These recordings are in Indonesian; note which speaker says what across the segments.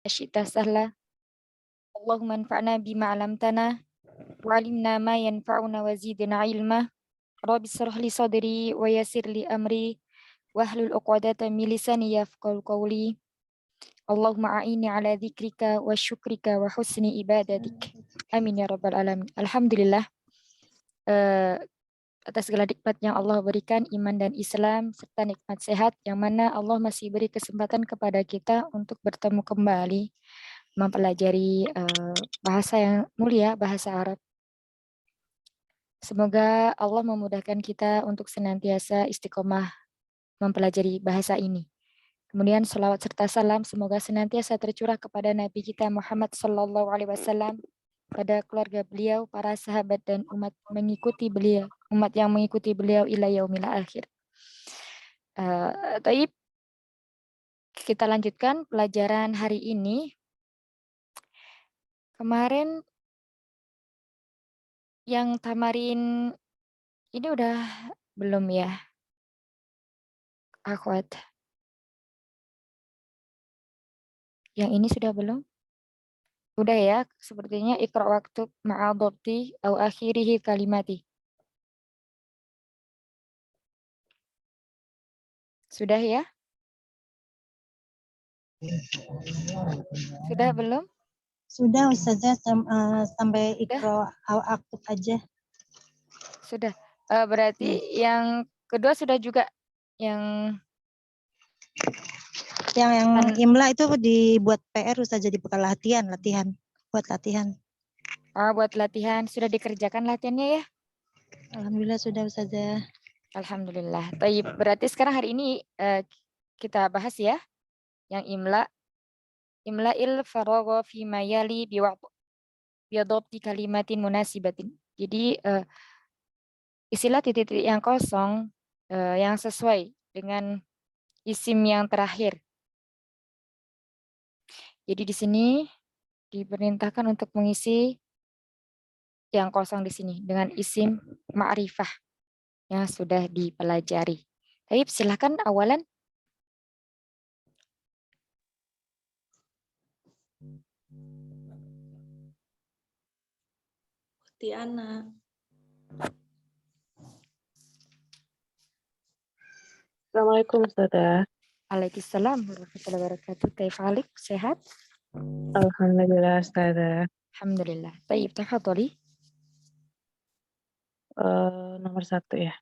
Speaker 1: syi'ta sahla. Allahumma anfa'na bima 'allamtana wa 'allimna ma yanfa'una wa zidna 'ilma. Rabbi shrah li sadri wa yassir li amri wahlul 'uqdatam min lisani yafqahu qawli. Allahumma a'inni 'ala dzikrika wa syukrika wa husni ibadatik. Amin ya rabbal alamin. Alhamdulillah, atas segala nikmat yang Allah berikan, iman dan Islam, serta nikmat sehat, yang mana Allah masih beri kesempatan kepada kita untuk bertemu kembali, mempelajari bahasa yang mulia, bahasa Arab. Semoga Allah memudahkan kita untuk senantiasa istiqomah mempelajari bahasa ini. Kemudian salawat serta salam semoga senantiasa tercurah kepada Nabi kita Muhammad Sallallahu Alaihi Wasallam, pada keluarga beliau, para sahabat dan umat yang mengikuti beliau ila yaumil akhir. Taib, kita lanjutkan pelajaran hari ini. Kemarin yang tamarin ini udah belum ya, akhwat? Yang ini sudah belum? Udah ya, sepertinya ikra waktu ma'adobti au akhirihi kalimati. Sudah ya? Sudah belum?
Speaker 2: Sudah Ustazah, sampai
Speaker 1: Sudah?
Speaker 2: ikro aktif aja.
Speaker 1: Sudah. Berarti yang kedua sudah juga, yang
Speaker 2: imla itu dibuat PR Ustazah, jadi bukan latihan. Buat latihan.
Speaker 1: Buat latihan. Sudah dikerjakan latihannya ya?
Speaker 2: Alhamdulillah sudah Ustazah.
Speaker 1: Alhamdulillah. Taib. Berarti sekarang hari ini kita bahas ya yang imla. Imla'il faragha fi mayali biwadobti kalimatin munasibatin. Jadi istilah titik-titik yang kosong yang sesuai dengan isim yang terakhir. Jadi di sini diperintahkan untuk mengisi yang kosong di sini dengan isim ma'rifah yang sudah dipelajari. Taib, silakan awalan.
Speaker 3: Tiana. Assalamualaikum Ustazah.
Speaker 1: Waalaikumsalam warahmatullahi wabarakatuh. Kaif halik? Sehat?
Speaker 3: Alhamdulillah Ustazah.
Speaker 1: Alhamdulillah. Taib, tafadhali.
Speaker 3: Nomor 1 ya.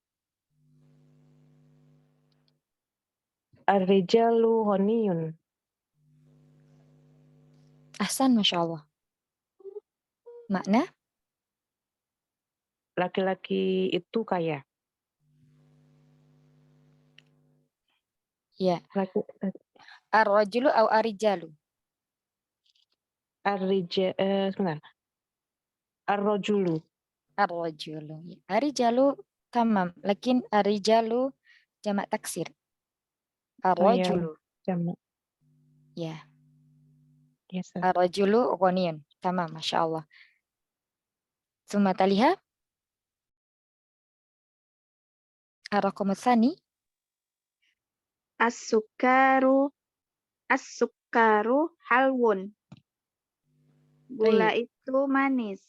Speaker 3: Ar-rijalu honiyun.
Speaker 1: Ahsan, Masya Allah. Makna?
Speaker 3: Laki-laki itu kaya.
Speaker 1: Ya. Ar-rajulu au ar-rijalu?
Speaker 3: Sebentar. Ar-rajulu.
Speaker 1: Ar-rajulu. Ar-rijalu tamam. Lakin ar-rijalu jamak taksir. Ar-rajulu.
Speaker 3: Jamak.
Speaker 1: Ya.
Speaker 3: Yes,
Speaker 1: Ar-rajulu ghaniyun. Tamam, Masya Allah. Summa taliha. Ar-raqamu tsani.
Speaker 4: As-sukaru halwun. Gula itu manis.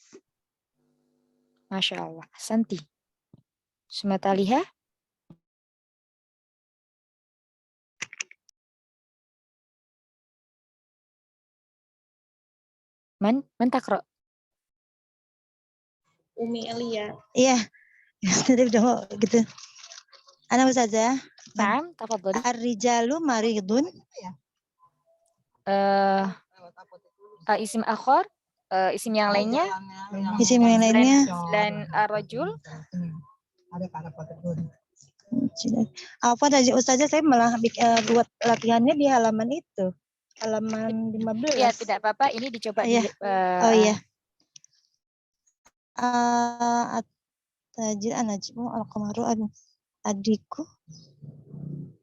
Speaker 1: Masya Allah. Santi. Summa taliha. Man takra.
Speaker 4: Umi Elia.
Speaker 2: Iya. Jadi udah gitu. Ana Ustazah.
Speaker 1: Naam, tafadhali.
Speaker 2: Ar-rijalu maridun.
Speaker 1: Isim akhar, isim yang lainnya.
Speaker 2: Isim yang lainnya.
Speaker 1: Selain ar-rajul.
Speaker 2: Apa tadi Ustazah, saya malah buat latihannya di halaman itu. Halaman 15.
Speaker 1: Iya, tidak apa-apa. Ini dicoba
Speaker 2: iya. Oh iya. Tajir anajmu al-qamaru adiku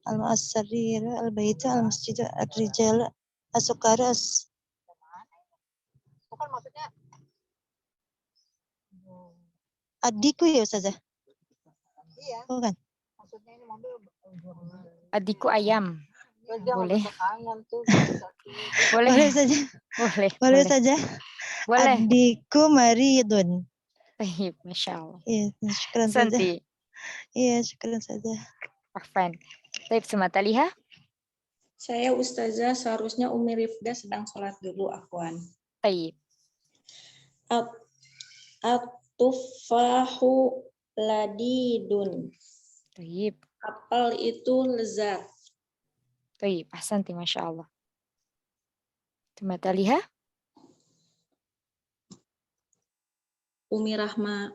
Speaker 2: al-asrir al-baitu al-masjid ar-rijal as-sukaru bukan maksudnya adiku ya Ustazah? Iya. Bukan. Maksudnya ini mobil
Speaker 1: adiku ayam. Boleh. Boleh.
Speaker 2: Boleh saja.
Speaker 1: Boleh.
Speaker 2: Boleh
Speaker 1: Boleh.
Speaker 2: saja.
Speaker 1: Boleh.
Speaker 2: Adikku maridun.
Speaker 1: Baik, Masya Allah.
Speaker 2: Iya, syukran saja.
Speaker 1: Santi.
Speaker 2: Iya, syukran saja.
Speaker 1: Afwan. Baik, Semata Liha.
Speaker 5: Saya Ustazah, seharusnya Umi Rifda sedang sholat dulu, Afwan.
Speaker 1: Baik.
Speaker 5: At-tufahu ladidun.
Speaker 1: Baik.
Speaker 5: Apel itu lezat.
Speaker 1: Baik. Ahsanti, Masya Allah. Semata Liha.
Speaker 5: Umi Rahma.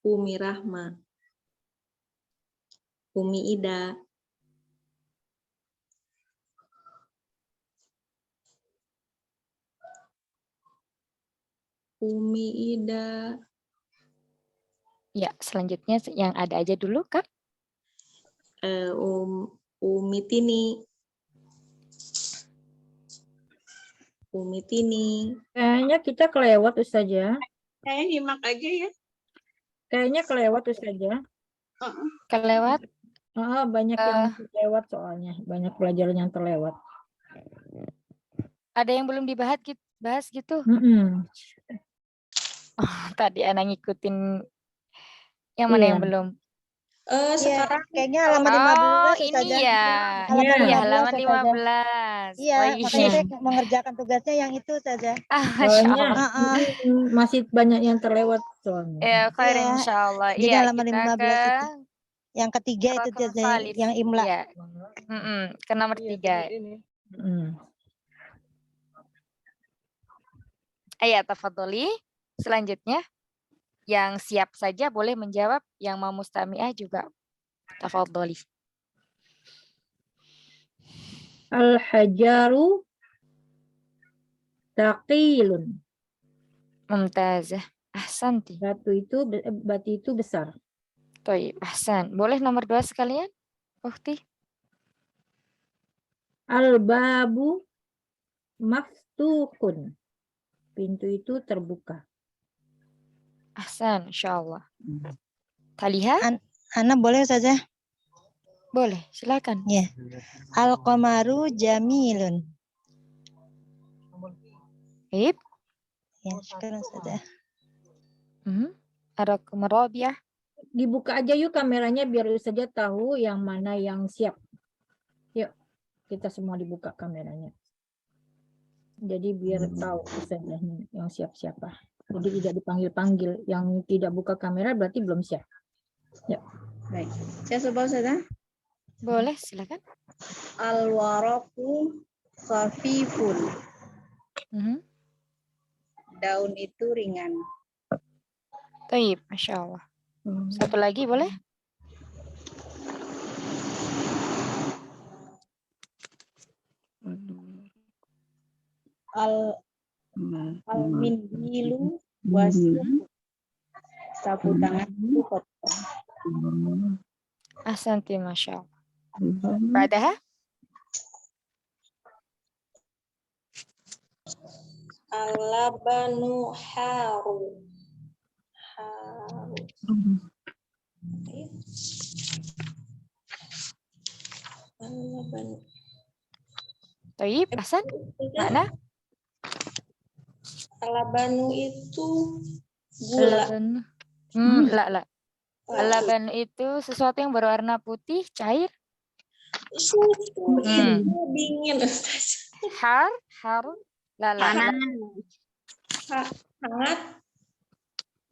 Speaker 5: Umi Rahma. Umi Ida. Umi Ida.
Speaker 1: Ya, selanjutnya yang ada aja dulu, Kak.
Speaker 5: Umi Tini. Umi Tini.
Speaker 6: Kayaknya kita kelewat Ustazah.
Speaker 4: Saya nyimak aja ya.
Speaker 6: Kayaknya kelewat Ustazah.
Speaker 1: Kelewat.
Speaker 6: Banyak yang terlewat soalnya. Banyak pelajaran yang terlewat.
Speaker 1: Ada yang belum bahas gitu. Oh, tadi Ana ngikutin yang mana
Speaker 6: Iya.
Speaker 1: yang belum?
Speaker 5: Sekarang
Speaker 2: Kayaknya halaman 15
Speaker 1: ini
Speaker 2: Ustazah.
Speaker 1: ya.
Speaker 2: Halaman
Speaker 1: Iya,
Speaker 2: 15
Speaker 1: halaman
Speaker 2: Ustazah.
Speaker 1: 15.
Speaker 2: Iya,
Speaker 1: Oh,
Speaker 2: makanya saya mengerjakan tugasnya yang itu saja.
Speaker 1: Masya
Speaker 6: Soalnya
Speaker 1: Allah.
Speaker 6: masih banyak yang terlewat soalnya.
Speaker 1: Ya, khair
Speaker 2: Iya.
Speaker 1: insyaallah.
Speaker 2: Jadi
Speaker 1: Iya,
Speaker 2: halaman
Speaker 1: kita
Speaker 2: 15
Speaker 1: ke
Speaker 2: itu. Yang ketiga itu
Speaker 1: Raqam
Speaker 2: Ustazah,
Speaker 1: Salis.
Speaker 2: yang imla.
Speaker 1: Iya. Ke nomor 3. Ayat tafadholi. Selanjutnya yang siap saja boleh menjawab, yang mau mustami'ah juga tafadholi.
Speaker 6: Al-hajaru taqilun.
Speaker 1: Mumtazah. Ahsanti.
Speaker 6: Batu itu besar.
Speaker 1: Toib, ahsan. Boleh nomor 2 sekalian? Ukhti.
Speaker 6: Al-babu maftuhun. Pintu itu terbuka.
Speaker 1: Ahsan, insyaallah. Taliha?
Speaker 2: Ana boleh saja?
Speaker 1: Boleh, silakan.
Speaker 2: Ya. Al-qamaru jamilun.
Speaker 1: Baik.
Speaker 2: Ya, syukran saja.
Speaker 1: Ar-Raqam Rabi'ah.
Speaker 6: Dibuka aja yuk kameranya biar saja tahu yang mana yang siap. Yuk, kita semua dibuka kameranya. Jadi biar tahu Ustazahnya yang siap siapa. Jadi tidak dipanggil-panggil. Yang tidak buka kamera berarti belum siap. Yuk.
Speaker 5: Baik. Saya coba Ustazah.
Speaker 1: Boleh, silakan.
Speaker 5: Al-waraku khafifun. Daun itu ringan.
Speaker 1: Taib, Masya Allah. Satu lagi boleh?
Speaker 5: Al-mindilu wasu. Sapu tangan itu kotor.
Speaker 1: Ahsanti, Masya Allah. Ba'daha?
Speaker 5: Al-labanu haru. Al-labanu.
Speaker 1: Taib, Ahsan. Mana?
Speaker 5: Al-labanu itu gula.
Speaker 1: La. Al-laban itu sesuatu yang berwarna putih, cair.
Speaker 5: Susu itu dingin, Ustaz.
Speaker 1: Har. La.
Speaker 5: Hangat.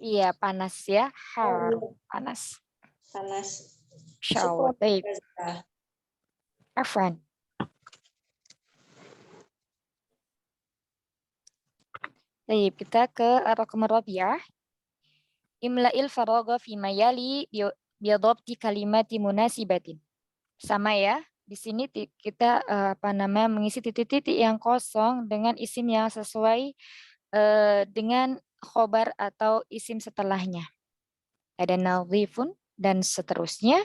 Speaker 1: Iya, panas ya. Har, panas.
Speaker 5: Panas.
Speaker 1: Insyaallah. Baik. Afwan. Baik, kita ke Ar-Raqam Rabi'ah. Imla'il faragha fi mayali biadabti kalimati munasibatin. Sama ya. Di sini kita mengisi titik-titik yang kosong dengan isim yang sesuai dengan khobar atau isim setelahnya. Ada nadhifun dan seterusnya.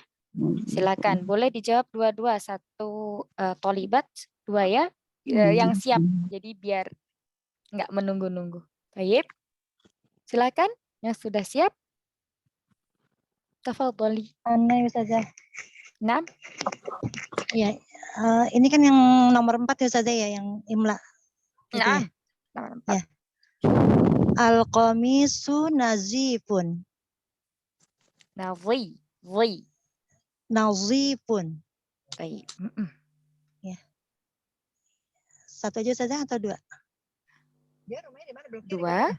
Speaker 1: Silakan, boleh dijawab dua-dua. Satu tolibat, 2 ya. Yang siap. Jadi biar nggak menunggu-nunggu. Baik. Silakan yang sudah siap. Tafadhali.
Speaker 2: Ana ya Ustazah.
Speaker 1: Naam.
Speaker 2: Ya, ini kan yang nomor 4 ya Ustazah ya, yang imla. Gitu ya.
Speaker 1: Naam. Nomor 4.
Speaker 2: Ya. Al-qamisu nazifun.
Speaker 1: Nadhi. Dhi.
Speaker 2: Nazifun.
Speaker 1: Baik.
Speaker 2: Satu aja Ustazah atau 2?
Speaker 1: 2.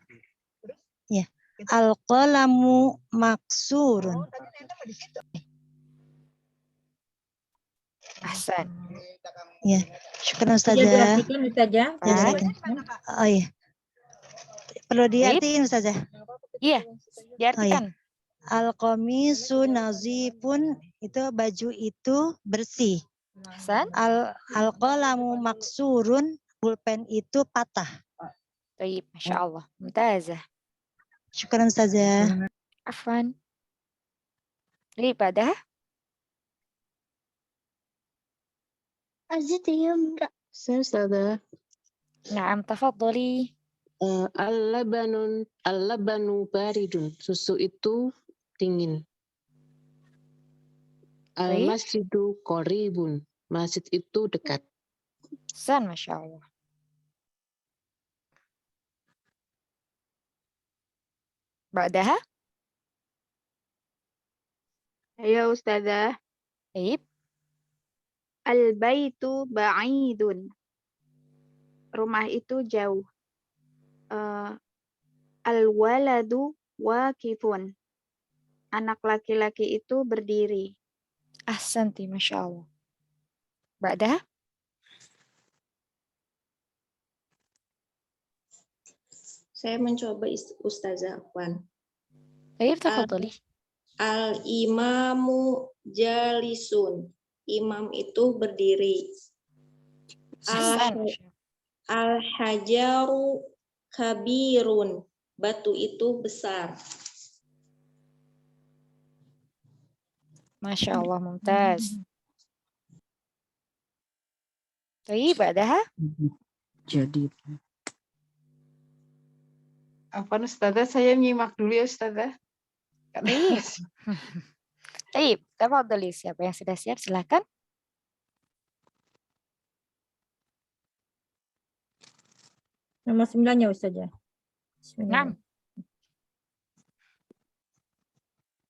Speaker 2: Ya. Al-qalamu maksurun.
Speaker 1: Ahsan.
Speaker 2: Ya. Syukran
Speaker 6: Sudah
Speaker 2: Ustazah.
Speaker 6: diartikan Ustazah?
Speaker 1: Baik.
Speaker 2: Jazakallah. Oh iya. Perlu diartiin Ustazah.
Speaker 1: Iya. Diartikan.
Speaker 2: Al-qamisu nazifun, itu baju itu bersih.
Speaker 1: Ahsan.
Speaker 2: Al-qalamu maksurun, pulpen itu patah.
Speaker 1: Baik. Masya Allah. Mumtazah.
Speaker 2: Syukran Ustazah.
Speaker 1: Afwan. Baik. Badah.
Speaker 7: Ustazah,
Speaker 1: Naam. Tafadhali.
Speaker 7: al-labanu baridun. Susu itu dingin.
Speaker 1: Baik.
Speaker 7: Al-masjidu qoribun. Masjid itu dekat.
Speaker 1: Ahsan. Masya Allah. Badah.
Speaker 8: Ya Ustazah,
Speaker 1: Baik.
Speaker 8: al-baitu ba'idun. Rumah itu jauh. Al-waladu waqifun. Anak laki-laki itu berdiri.
Speaker 1: Ahsanti. Masya Allah. Badah.
Speaker 5: Saya mencoba Ustazah Afwan.
Speaker 1: Baik. Tafadhali.
Speaker 5: Al-imamu jalisun. Imam itu berdiri.
Speaker 1: Ahsan. Masya Allah.
Speaker 5: Al-hajaru kabirun. Batu itu besar.
Speaker 1: Masya Allah. Mumtaz. Baik. Badah.
Speaker 7: Jadi.
Speaker 4: Afwan Ustazah, saya nyimak dulu ya Ustazah.
Speaker 1: Baik. Baik. Tafadhali. Siapa yang sudah siap? Silakan.
Speaker 6: Nomor 9 ya Ustazah.
Speaker 1: Naam.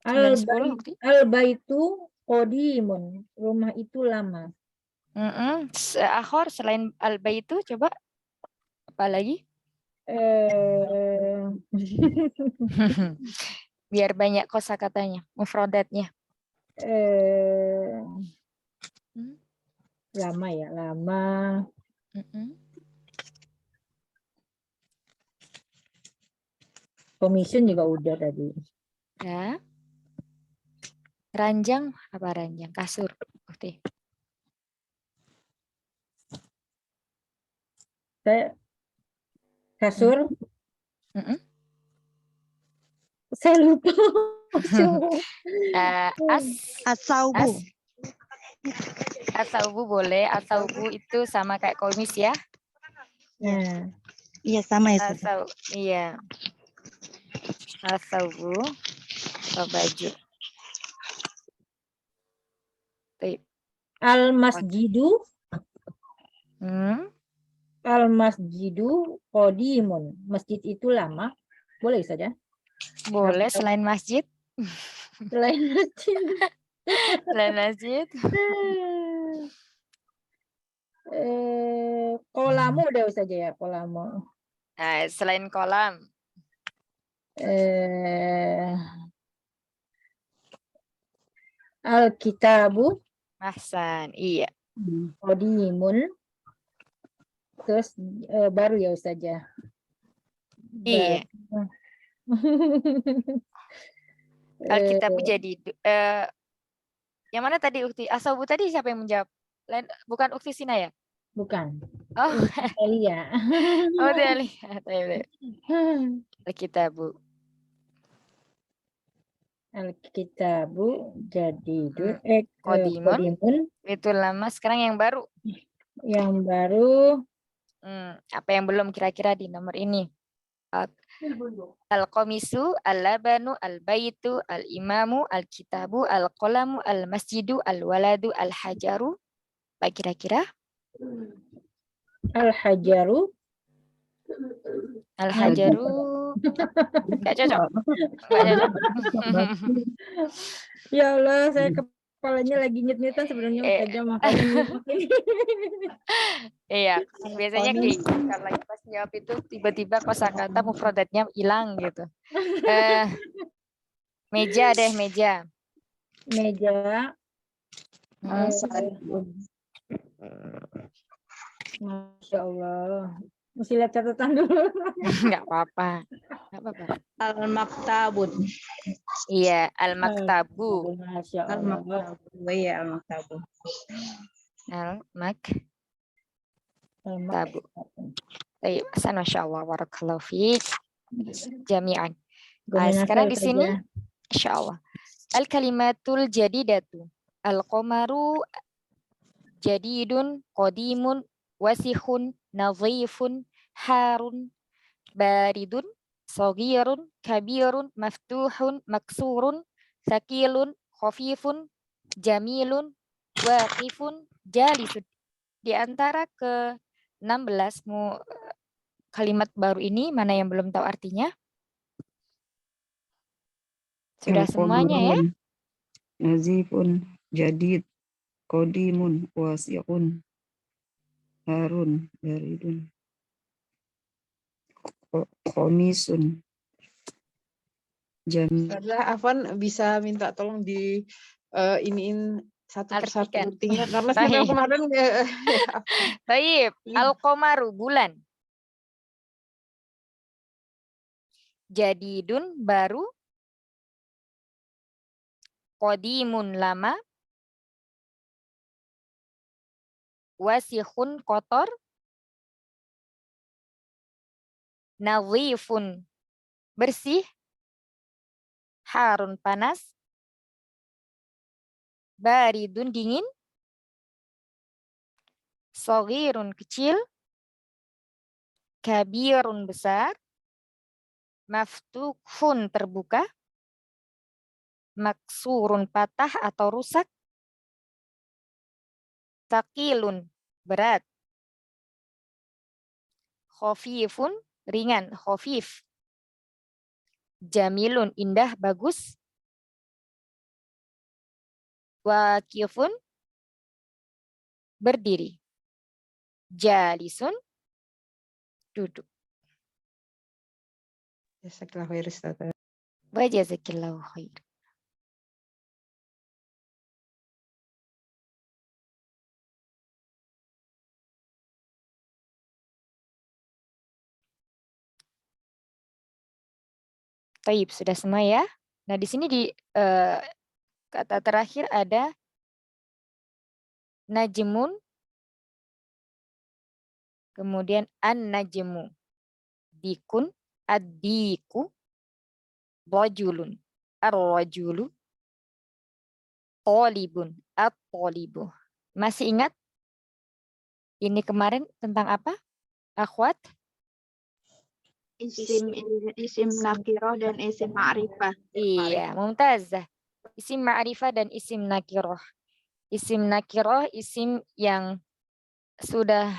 Speaker 6: Bismillah.
Speaker 1: 9, 10 bukti.
Speaker 6: Al-baitu qadimun. Rumah itu lama.
Speaker 1: Akhor selain al-baitu coba apa lagi? Biar banyak kosakatanya, mufradatnya.
Speaker 6: Lama ya, lama. Commission juga udah tadi.
Speaker 1: Ya. Ranjang apa ranjang? Kasur. Bukti.
Speaker 6: Kasur. Saya lupa.
Speaker 2: As-saubu.
Speaker 1: As-saubu boleh. As-saubu itu sama kayak komis ya.
Speaker 2: Iya sama ya.
Speaker 1: Iya. As-saubu. Baju.
Speaker 6: Al-masjidu. Al-masjidu qadimun. Masjid itu lama. Boleh saja.
Speaker 1: Boleh selain masjid.
Speaker 6: Selain masjid.
Speaker 1: Selain masjid.
Speaker 6: Kolamu udah saja ya, kolamu.
Speaker 1: Nah, selain kolam.
Speaker 6: Al-kitabu.
Speaker 1: Ahsan, iya.
Speaker 6: Qadimun. Terus baru ya Ustazah.
Speaker 1: Iya. Alkitabu jadi yang mana tadi Ukti? Asabu tadi siapa yang menjawab? Bukan Ukti Sina ya?
Speaker 6: Bukan.
Speaker 1: Oh,
Speaker 6: Elia.
Speaker 1: Oh, Elia. Alkitabu.
Speaker 6: Alkitabu jadi
Speaker 1: Qadimun. Itu lama. Sekarang yang baru.
Speaker 6: Yang baru.
Speaker 1: Apa yang belum kira-kira di nomor ini? Al-qamisu, al-labanu, al-baitu, al-imamu, al-kitabu, al-qalamu, al-masjidu, al-waladu, al-hajaru. Baik, kira-kira
Speaker 6: Al-hajaru.
Speaker 1: al-hajaru nggak cocok. Nggak cocok.
Speaker 6: Ya Allah, saya kepalanya lagi nyet-nyetan sebenarnya Ustazah, makanya nyimak ini.
Speaker 1: Iya, biasanya kayak gitu. Kalau lagi pas jawab itu tiba-tiba kosakata mufradatnya hilang gitu. Meja deh, meja.
Speaker 6: Meja.
Speaker 1: Hmm.
Speaker 6: Masya Allah. Mesti lihat catatan dulu.
Speaker 1: Nggak apa-apa. Nggak apa-apa.
Speaker 2: Al-maktabun.
Speaker 1: Iya, al-maktabu.
Speaker 6: Masya Allah.
Speaker 2: Al-maktabu. Iya, al-maktabu.
Speaker 1: Al-maktabu.
Speaker 6: Al-maktabu.
Speaker 1: Baik, Hasan, Masya Allah, barakallahu fiik. Jami'an.
Speaker 6: Gunain
Speaker 1: Sekarang
Speaker 6: hafal
Speaker 1: di sini,
Speaker 6: saja.
Speaker 1: Insya Allah. Al-kalimatul jadidatu. Al-qamaru jadidun, qadimun, wasihun, nadhifun, harun, baridun, saghirun, kabirun, maftuhun, maksurun, thaqilun, khafifun, jamilun, waqifun, jalisun. Di antara ke-16 kalimat baru ini, mana yang belum tahu artinya? Sudah semuanya ya?
Speaker 9: Nazifun, jadid, qadimun, wasi'un, harun, baridun, komisun, jamil.
Speaker 4: Ustazah Afwan bisa minta tolong di iniin satu persatu
Speaker 1: Artikan.
Speaker 4: artinya karena saya
Speaker 1: Baik.
Speaker 4: kemarin
Speaker 1: Baik, al-qamaru bulan. Jadidun baru. Qadimun lama. Wasihun kotor. Nadhifun bersih. Harun panas. Baridun dingin. Saghirun kecil. Kabirun besar. Maftuhun terbuka. Maksurun patah atau rusak. Thaqilun berat. Khafifun ringan, khafif. Jamilun indah, bagus. Waqifun berdiri. Jalisun duduk.
Speaker 4: Jazakallahu khair Ustazah.
Speaker 1: Wa jazakillahu khair. Taib, sudah semua ya. Nah, di sini di kata terakhir ada najmun, kemudian an-najmu, dikun, ad-diku, rajulun, ar-rajulu, talibun, at-talibu. Masih ingat ini kemarin tentang apa, akhwat?
Speaker 8: Isim nakiroh dan isim ma'rifah.
Speaker 1: Iya, mumtazah. Isim ma'rifah dan isim nakiroh. Isim nakiroh, isim yang sudah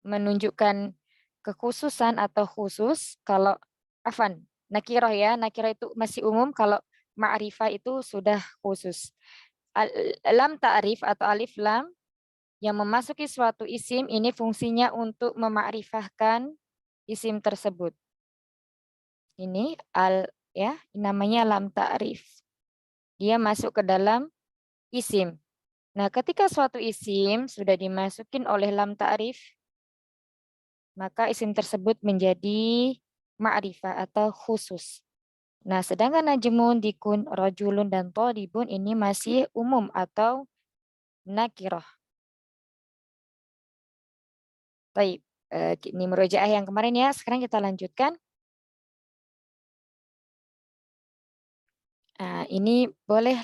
Speaker 1: menunjukkan kekhususan atau khusus. Kalau afan, nakiroh ya, nakiroh itu masih umum. Kalau ma'rifah itu sudah khusus. Lam ta'rif atau alif lam yang memasuki suatu isim ini fungsinya untuk memakrifahkan isim tersebut. Ini ya, namanya lam ta'rif. Dia masuk ke dalam isim. Nah, ketika suatu isim sudah dimasukin oleh lam ta'rif, maka isim tersebut menjadi ma'rifah atau khusus. Nah, sedangkan najmun, dikun, rajulun, dan thalibun ini masih umum atau nakirah. Baik, ini murojaah yang kemarin ya. Sekarang kita lanjutkan. Nah, ini boleh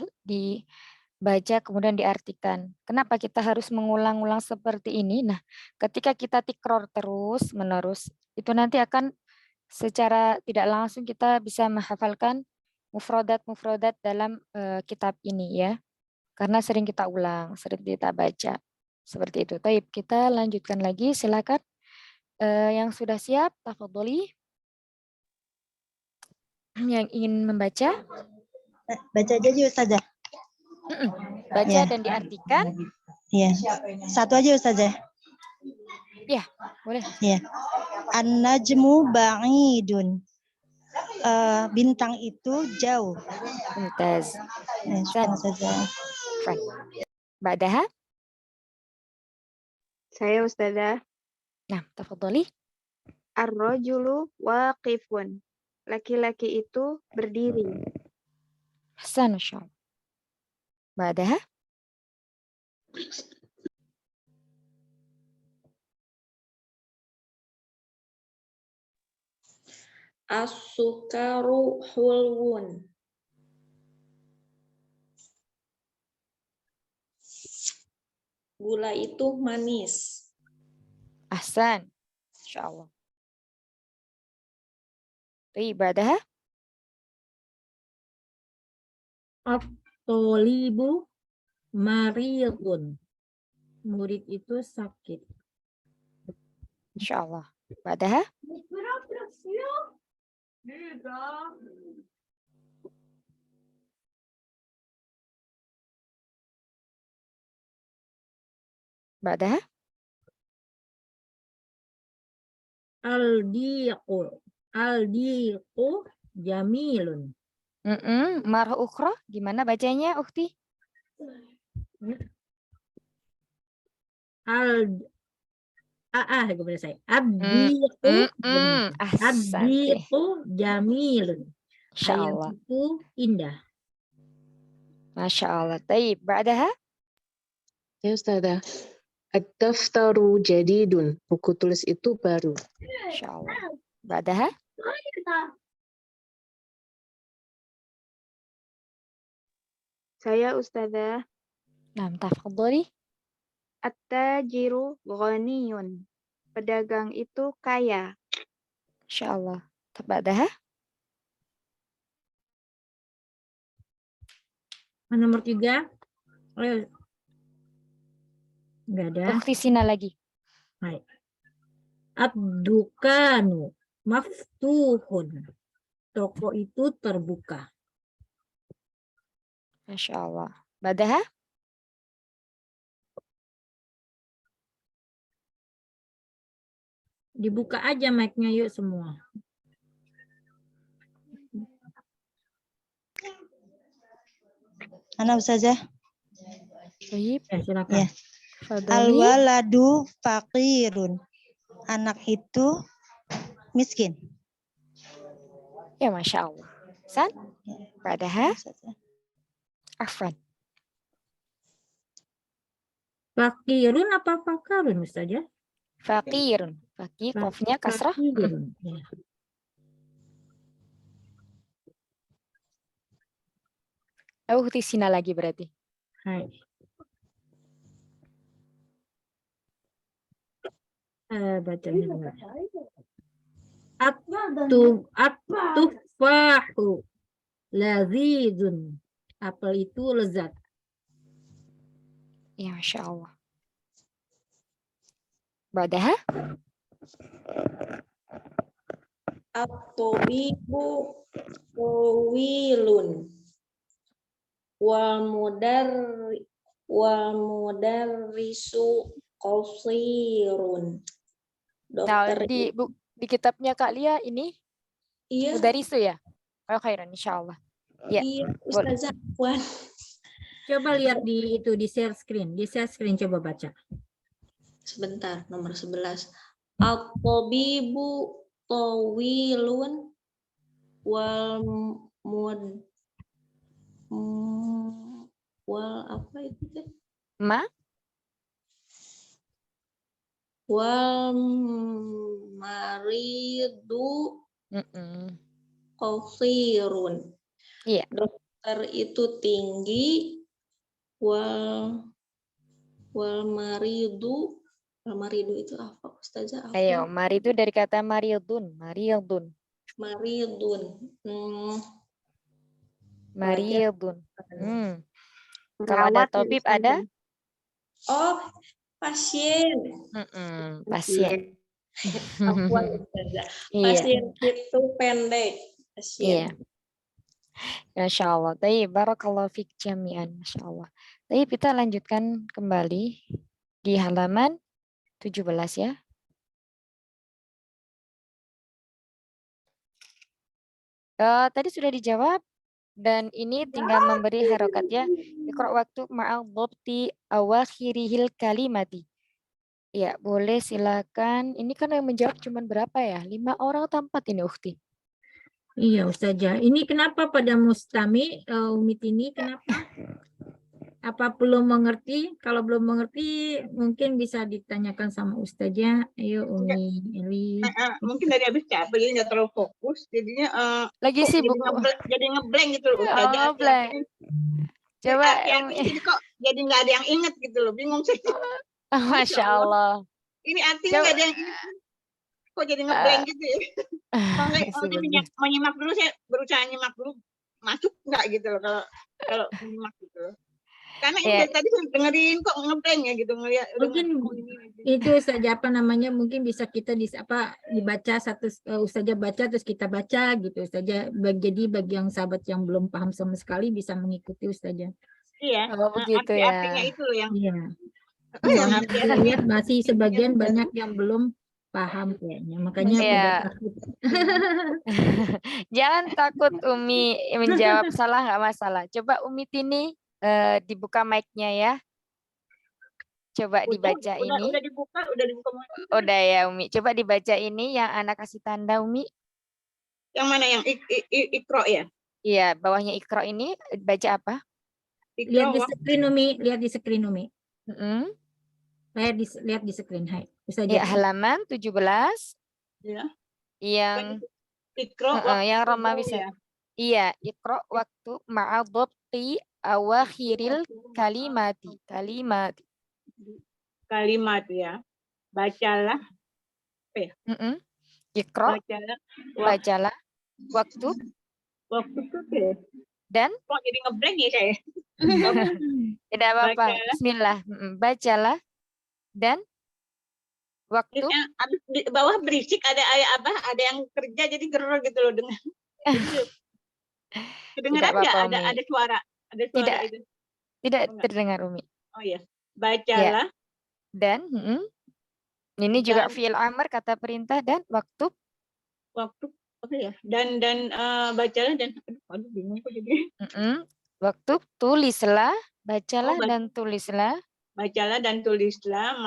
Speaker 1: baca kemudian diartikan. Kenapa kita harus mengulang-ulang seperti ini? Nah, ketika kita tikror terus menerus, itu nanti akan secara tidak langsung kita bisa menghafalkan mufrodat-mufrodat dalam kitab ini ya. Karena sering kita ulang, sering kita baca. Seperti itu. Taib, kita lanjutkan lagi. Silakan yang sudah siap, tafadholi. Yang ingin membaca,
Speaker 2: Baca aja yuk Ustazah.
Speaker 1: baca
Speaker 2: Ya.
Speaker 1: dan diartikan.
Speaker 2: Iya. Satu aja Ustazah.
Speaker 1: Ya, boleh.
Speaker 2: Ya. An-najmu ba'idun. Bintang itu jauh.
Speaker 1: Mumtaz.
Speaker 2: Ya, syukran, Ustazah.
Speaker 1: Fine. Ba'daha.
Speaker 8: Saya Ustazah.
Speaker 1: Nah, tafadholi.
Speaker 8: Ar-rajulu waqifun. Laki-laki itu berdiri.
Speaker 1: Hasan, insyaallah. Ba'daha.
Speaker 5: As-sukaru hulwun. Gula itu manis.
Speaker 1: Ahsan. Insyaallah. Baik, ba'daha.
Speaker 6: At-tolibu maridun. Murid itu sakit.
Speaker 1: Insyaallah. Ba'daha. Ba'daha.
Speaker 6: Al-diqu jamilun.
Speaker 1: Marah ukhra, gimana bacanya, Ukhti?
Speaker 6: Kepada saya. Ad-diqu
Speaker 1: Ahsan.
Speaker 6: jamilun. Ayat
Speaker 1: Insyaallah.
Speaker 6: itu indah.
Speaker 1: Masya Allah. Taib. Ba'daha.
Speaker 7: Ya Ustazah. Ad-daftaru jadidun. Buku tulis itu baru.
Speaker 1: Insyaallah. Ba'daha.
Speaker 8: Saya Ustazah.
Speaker 1: Nah, tafadholi.
Speaker 8: At-tajiru ghaniyun. Pedagang itu kaya.
Speaker 1: Insyaallah. Ba'daha.
Speaker 6: Nomor 3. Enggak ada.
Speaker 1: Ukhti Sina lagi.
Speaker 6: Baik. Ad-dukanu maftuhun. Toko itu terbuka.
Speaker 1: Masya Allah. Ba'daha.
Speaker 6: Dibuka aja mic-nya yuk semua.
Speaker 2: Ana Ustazah.
Speaker 1: Taib.
Speaker 6: Silakan.
Speaker 2: Ya.
Speaker 1: Tafadholi.
Speaker 2: Al-waladu faqirun. Anak itu miskin.
Speaker 1: Ya, Masya Allah. San. Ba'daha. Afwan.
Speaker 6: Fakirun apa fakarun Ustazah?
Speaker 1: Faqirun. Faqir, qafnya kasrah.
Speaker 6: Fakirun. Ya.
Speaker 1: Ukhti Sina lagi berarti.
Speaker 6: Hai. Bacanya enggak. At-tufahu lazizun. Apel itu lezat.
Speaker 1: Ya, Masya Allah. Ba'daha.
Speaker 5: At-tabibu tawilun. Wal mudarrisu qasirun.
Speaker 1: Nah,
Speaker 5: Dokter
Speaker 1: di kitabnya Kak Lia ini
Speaker 5: iya,
Speaker 1: mudarisu ya? Oh, khairan, insyaallah. Ya,
Speaker 5: iya
Speaker 1: boleh.
Speaker 5: Ustazah Afwan.
Speaker 6: Coba lihat di share screen. Di share screen coba baca.
Speaker 5: Sebentar, nomor 11. At-tabibu tawilun wal apa itu teh? Wal maridu qasirun.
Speaker 1: Iya.
Speaker 5: Dokter itu tinggi, wal wal maridu itu apa Ustazah?
Speaker 1: Ayo,
Speaker 5: Apa?
Speaker 1: mari itu dari kata mariyudun.
Speaker 5: Maridun. Pelajar.
Speaker 1: Mariyudun. Kalau ada
Speaker 8: Perawat ya
Speaker 1: tabib ada?
Speaker 8: Ustazah.
Speaker 5: Oh, pasien.
Speaker 1: Pasien.
Speaker 5: Afwan Ustazah.
Speaker 1: Iya,
Speaker 5: Pasien itu pendek.
Speaker 1: iya.
Speaker 5: Pasien.
Speaker 1: Masya Allah. Tapi barakallahu fik jami'an. Masya Allah. Tapi kita lanjutkan kembali di halaman 17 ya. Tadi sudah dijawab dan ini tinggal memberi harokat ya. Iqra waktu ma'al dhabti awakhirihil kalimati. Ya, boleh silakan. Ini kan yang menjawab cuma berapa ya? 5 orang atau 4 ini Ukhti?
Speaker 6: Iya Ustazah. Ini kenapa pada Mustami, Umi Tini, kenapa? Apa belum mengerti? Kalau belum mengerti mungkin bisa ditanyakan sama Ustazah. Ayo Umi Eli.
Speaker 8: Mungkin dari habis capek jadi nggak terlalu fokus, jadinya
Speaker 1: Lagi
Speaker 8: kok
Speaker 1: sibuk.
Speaker 8: jadi ngeblank gitu loh Ustazah.
Speaker 1: Oh, blank. Coba
Speaker 8: Arti-artinya jadi kok jadi nggak ada yang inget gitu loh, bingung saya.
Speaker 1: Masya Allah.
Speaker 8: Ini artinya nggak ada yang inget. Kok jadi ngeblank gitu ya? Makanya menyimak dulu, saya berusaha nyimak dulu, masuk nggak gitu loh kalau menyimak gitu loh. Karena ini dari tadi saya dengerin kok ngeblank ya gitu ngeliat.
Speaker 6: Mungkin itu saja apa namanya, mungkin bisa kita dibaca satu Ustazah baca terus kita baca gitu Ustazah. Jadi bagi yang sahabat yang belum paham sama sekali bisa mengikuti Ustazah.
Speaker 8: Iya.
Speaker 1: Oh, begitu ya.
Speaker 8: Artinya itu loh yang.
Speaker 6: Iya. Soalnya saya lihat masih sebagian banyak yang belum paham kayaknya, makanya pada takut.
Speaker 1: Jangan takut Umi menjawab salah, nggak masalah. Coba Umi Tini dibuka mic-nya ya. Coba dibaca ini.
Speaker 8: Udah dibuka
Speaker 1: Udah ya Umi. Coba dibaca ini yang anak kasih tanda Umi.
Speaker 8: Yang mana yang Iqra ya?
Speaker 1: Iya, bawahnya Iqra ini baca apa?
Speaker 6: Lihat di screen Umi, lihat di screen Umi. Lihat di screen, hai.
Speaker 1: Ya, halaman 17.
Speaker 8: Ya.
Speaker 1: Yang
Speaker 8: Iqra
Speaker 1: yang Roma bisa. Iya, Iqra waktu ma'adhabti awakhiril kalimati.
Speaker 8: Kalimat ya. Bacalah.
Speaker 1: Iqra. Bacalah. Waktu.
Speaker 8: Itu ya.
Speaker 1: Dan.
Speaker 8: Kok jadi ngeblank ya saya?
Speaker 1: Tidak apa-apa. Bismillah. Bacalah. Dan. Waktu.
Speaker 8: Abis di bawah berisik ada apa? Ada yang kerja jadi geror gitu loh dengan. Kedengaran nggak ada suara? Ada suara
Speaker 1: tidak,
Speaker 8: itu?
Speaker 1: Tidak terdengar Umi.
Speaker 8: Oh iya. Bacalah.
Speaker 1: Ya. Dan. Ini juga fi'il amr kata perintah dan waktu.
Speaker 8: Oke ya. Dan bacalah dan aduh bingung kok jadi.
Speaker 1: Waktu tulislah, bacalah dan tulislah.
Speaker 8: Bacalah dan tulislah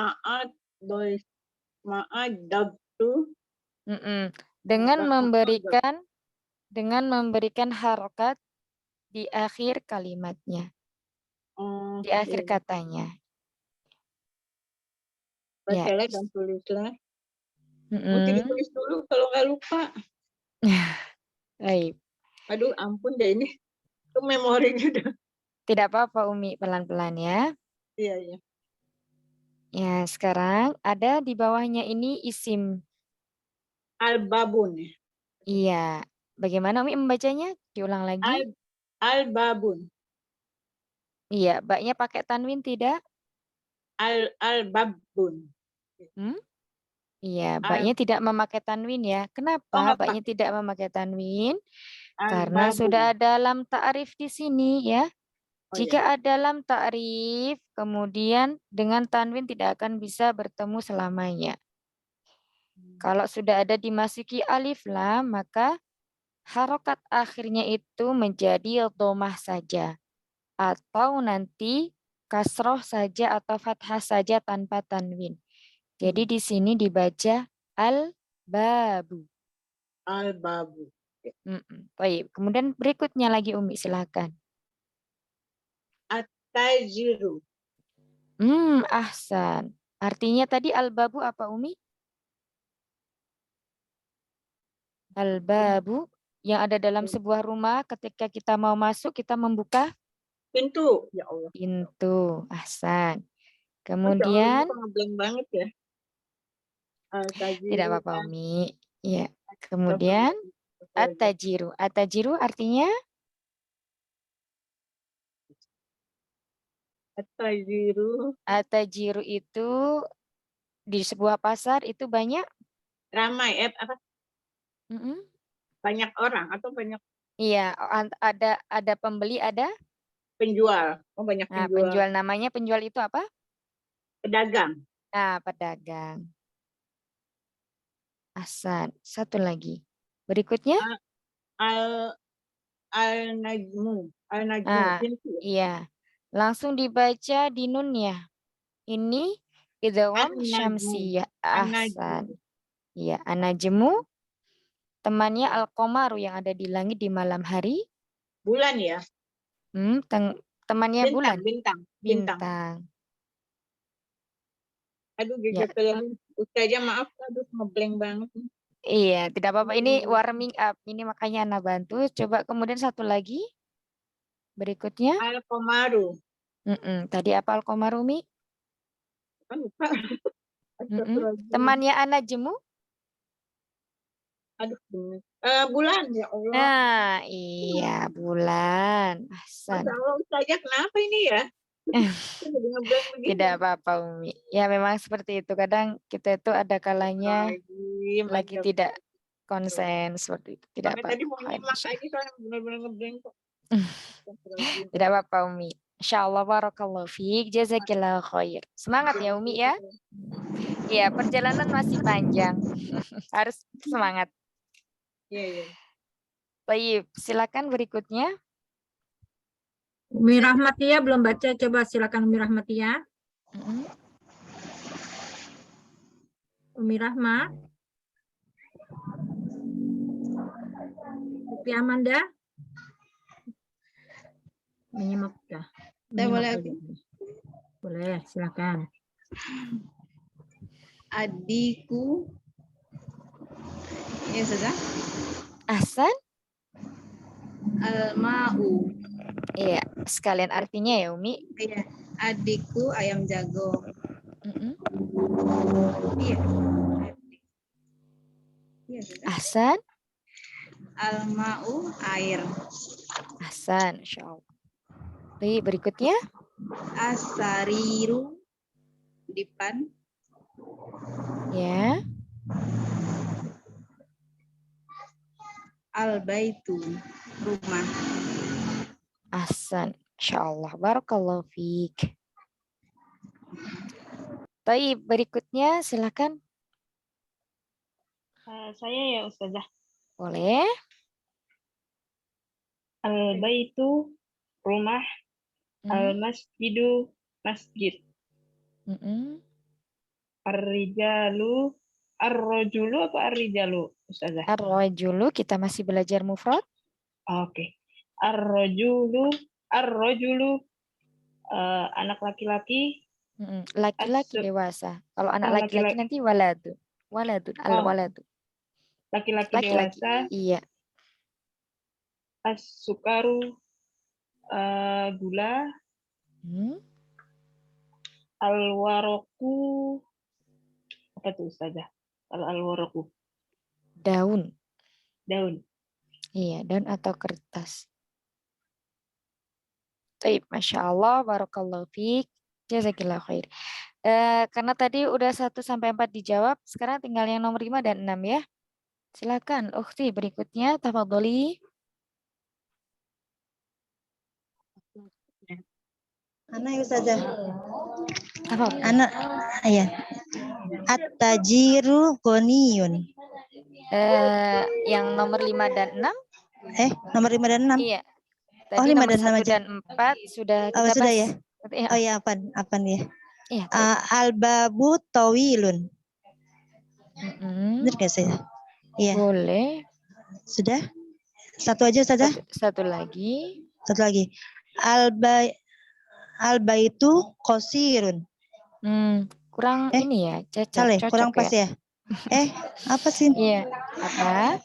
Speaker 8: ma'adabtu.
Speaker 1: Dengan memberikan harokat di akhir kalimatnya. Di akhir katanya.
Speaker 8: Bacalah dan tulislah. Mesti ditulis dulu kalau nggak lupa.
Speaker 1: Baik.
Speaker 8: Aduh ampun deh ini. Itu memori udah.
Speaker 1: Tidak apa-apa Umi, pelan-pelan ya.
Speaker 8: Iya.
Speaker 1: Ya, sekarang ada di bawahnya ini isim.
Speaker 8: Al-babun.
Speaker 1: Iya. Bagaimana Umi membacanya? Diulang lagi.
Speaker 8: Al-babun.
Speaker 1: Iya, baknya pakai tanwin tidak?
Speaker 8: Al-babun.
Speaker 1: Iya, baknya tidak memakai tanwin ya. Kenapa baknya tidak memakai tanwin? Karena sudah ada lam ta'rif di sini ya. Jika ada lam ta'rif, kemudian dengan tanwin tidak akan bisa bertemu selamanya. Kalau sudah ada dimasuki alif lam, maka harokat akhirnya itu menjadi dhamah saja. Atau nanti kasroh saja atau fathah saja tanpa tanwin. Jadi di sini dibaca al-babu.
Speaker 8: Al-babu.
Speaker 1: Baik. Kemudian berikutnya lagi Umi, silakan.
Speaker 8: At-tajiru.
Speaker 1: Ahsan. Artinya tadi al-babu apa Umi? Al-babu yang ada dalam sebuah rumah ketika kita mau masuk kita membuka
Speaker 8: Pintu. Ya Allah.
Speaker 1: Pintu. Ahsan.
Speaker 8: Masya Allah,
Speaker 1: Kemudian,
Speaker 8: ini kok ngeblank banget ya.
Speaker 1: tidak
Speaker 8: Tajiru,
Speaker 1: apa-apa Umi. Ya. Kemudian, at-tajiru. At-tajiru artinya
Speaker 8: Tajiru.
Speaker 1: at-tajiru itu di sebuah pasar itu banyak.
Speaker 8: Ramai, apa?
Speaker 1: Mm-mm.
Speaker 8: Banyak orang atau banyak
Speaker 1: Iya, ada pembeli, ada
Speaker 8: penjual. Oh, banyak
Speaker 1: nah,
Speaker 8: penjual.
Speaker 1: penjual. Namanya penjual itu apa?
Speaker 8: Pedagang.
Speaker 1: Nah, pedagang. Ahsan. Satu lagi. Berikutnya?
Speaker 8: Al-Najmu. Al-Najmu.
Speaker 1: Nah,
Speaker 8: Pintu.
Speaker 1: iya. Langsung dibaca di nunnya. Ini idgham
Speaker 8: An-Najmu.
Speaker 1: syamsiyah.
Speaker 8: An-Najmu.
Speaker 1: Ahsan. Iya, an-najmu temannya al-qamaru yang ada di langit di malam hari.
Speaker 8: Bulan ya.
Speaker 1: Temannya bulan.
Speaker 8: Bintang.
Speaker 1: Bintang.
Speaker 8: Aduh,
Speaker 1: Ya.
Speaker 8: gigit Ustazah, maaf. Aduh, ngeblank banget.
Speaker 1: Iya, tidak apa-apa. Ini warming up. Ini makanya Ana bantu. Coba kemudian satu lagi. Berikutnya.
Speaker 8: Al-Qamaru.
Speaker 1: Tadi apa al-qamaru, Mi?
Speaker 8: Kan lupa. Astagfirullahaladzim.
Speaker 1: Temannya an-najmu?
Speaker 8: Aduh, bener. Bulan, ya Allah.
Speaker 1: Nah, iya, bulan. Ahsan.
Speaker 8: Masya Allah, Ustazah, kenapa ini ya? Jadi ngeblank begini.
Speaker 1: Tidak apa-apa, Umi. Ya, memang seperti itu. Kadang kita itu ada kalanya lagi tidak konsen seperti itu. Tidak
Speaker 8: Makanya tadi mau
Speaker 1: apa-apa.
Speaker 8: nyimak aja soalnya benar-benar ngeblank kok.
Speaker 1: Tidak apa-apa, Umi. Insyaallah barakallahu fiik. Jazakillahu khair. Semangat ya, Umi ya. Iya, perjalanan masih panjang. Harus semangat.
Speaker 8: Iya.
Speaker 1: Baik, silakan berikutnya.
Speaker 6: Umi Rahmatia belum baca, coba silakan Umi Rahmatia. Umi Rahma. Siti Amanda. Menyimak ya.
Speaker 5: Boleh aku?
Speaker 6: Boleh, silakan.
Speaker 5: Adikku. Ya, Ustazah.
Speaker 1: Ahsan.
Speaker 5: Al-ma'u.
Speaker 1: Iya, sekalian artinya ya, Umi.
Speaker 5: Iya, adikku ayam jago. Iya. Iya, Ustazah.
Speaker 1: Ahsan.
Speaker 5: Al-ma'u air.
Speaker 1: Ahsan, insyaallah. Baik, berikutnya.
Speaker 5: Asariru dipan.
Speaker 1: Ya.
Speaker 5: Al-baitu rumah.
Speaker 1: Ahsan, insyaallah. Barakallahu fiik. Baik, berikutnya silakan.
Speaker 3: Saya ya Ustazah.
Speaker 1: Boleh.
Speaker 3: Al-baitu rumah, al-masjidu masjid. Ar-rijalu, ar-rajulu apa ar-rijalu Ustazah?
Speaker 1: Ar-rajulu, kita masih belajar mufrad.
Speaker 3: Oke. Ar-rajulu anak laki-laki.
Speaker 1: Laki-laki dewasa. Kalau anak laki-laki nanti waladun. Waladun, al-waladu.
Speaker 3: Laki-laki
Speaker 1: Laki-laki.
Speaker 3: dewasa.
Speaker 1: Iya.
Speaker 3: As-sukaru gula. Al-waroku apa tuh Ustazah? Kalau al-waroku
Speaker 1: daun. Iya, daun atau kertas. Baik, Masya Allah, barakallahu fiik, jazakillahu khair. Karena tadi udah 1 sampai 4 dijawab, sekarang tinggal yang nomor 5 dan 6 ya. Silakan, ukhti berikutnya, tafadholi.
Speaker 2: Ana ya Ustazah.
Speaker 1: Apa?
Speaker 2: Ana, ya. At-tajiru ghaniyun.
Speaker 1: Yang nomor 5 dan 6?
Speaker 2: Nomor 5 dan 6?
Speaker 1: Iya. Tadi
Speaker 2: 5
Speaker 1: nomor
Speaker 2: dan 6
Speaker 1: 1
Speaker 2: aja.
Speaker 1: dan 4 sudah kita
Speaker 2: sudah
Speaker 1: bahas.
Speaker 2: ya?
Speaker 1: Ya.
Speaker 2: Oh ya, apaan ya?
Speaker 1: Iya.
Speaker 2: Al-babu tawilun. Benar nggak saya? Iya.
Speaker 1: Boleh.
Speaker 2: Sudah? Satu aja Ustazah?
Speaker 1: Satu lagi.
Speaker 2: Satu lagi. Al-baitu qasirun.
Speaker 1: Kurang ini ya, cocok
Speaker 2: kurang pas ya? Apa sih?
Speaker 1: Iya. Apa?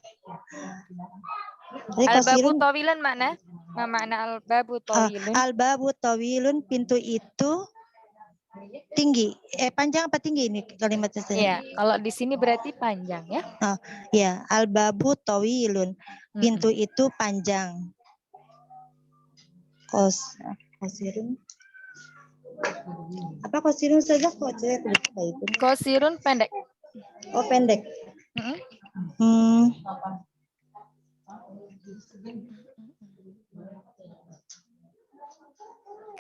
Speaker 1: Al-babu tawilan mana? Ma makna al-babu tawilun?
Speaker 2: Al-babu tawilun, pintu itu tinggi. Panjang apa tinggi ini kalimatnya saya?
Speaker 1: Iya, kalau di sini berarti panjang ya.
Speaker 2: Ya, al-babu tawilun, pintu itu panjang. Kosirun. Apa kosirun saja kok saya lupa itu.
Speaker 1: Kosirun pendek.
Speaker 2: Oh, pendek.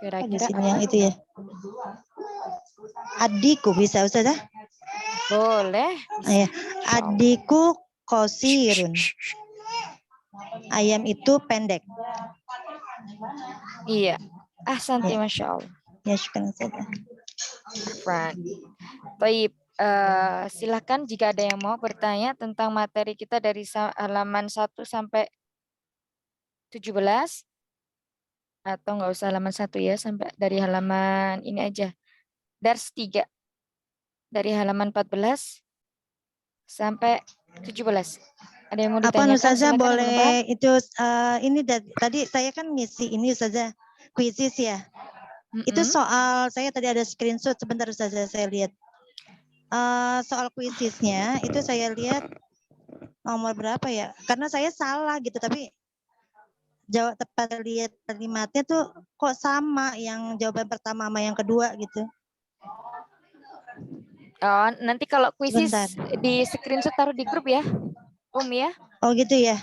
Speaker 1: Kira-kira
Speaker 2: di sini yang itu ya. Adikku bisa Ustazah?
Speaker 1: Boleh.
Speaker 2: Ya. Adikku kosirun. Ayam itu pendek.
Speaker 1: Iya. Ahsanti, Masya Allah.
Speaker 2: Ya, syukur Ustazah.
Speaker 1: Baik, silakan jika ada yang mau bertanya tentang materi kita dari halaman 1 sampai 17. Atau nggak usah halaman 1 ya, sampai dari halaman ini aja. Dars 3. Dari halaman 14 sampai 17. Ada yang mau ditanyakan?
Speaker 2: Ustazah
Speaker 1: Silakan,
Speaker 2: boleh itu ini tadi saya kan ngisi ini Ustazah kuisis ya. Itu soal saya tadi ada screenshot sebentar Ustazah saya lihat. Soal kuisisnya itu saya lihat nomor berapa ya? Karena saya salah gitu tapi jawab tepat lihat kalimatnya tuh kok sama yang jawaban pertama sama yang kedua gitu.
Speaker 1: Oh, nanti kalau kuisis di screenshot taruh di grup ya, ya.
Speaker 2: Oh gitu ya.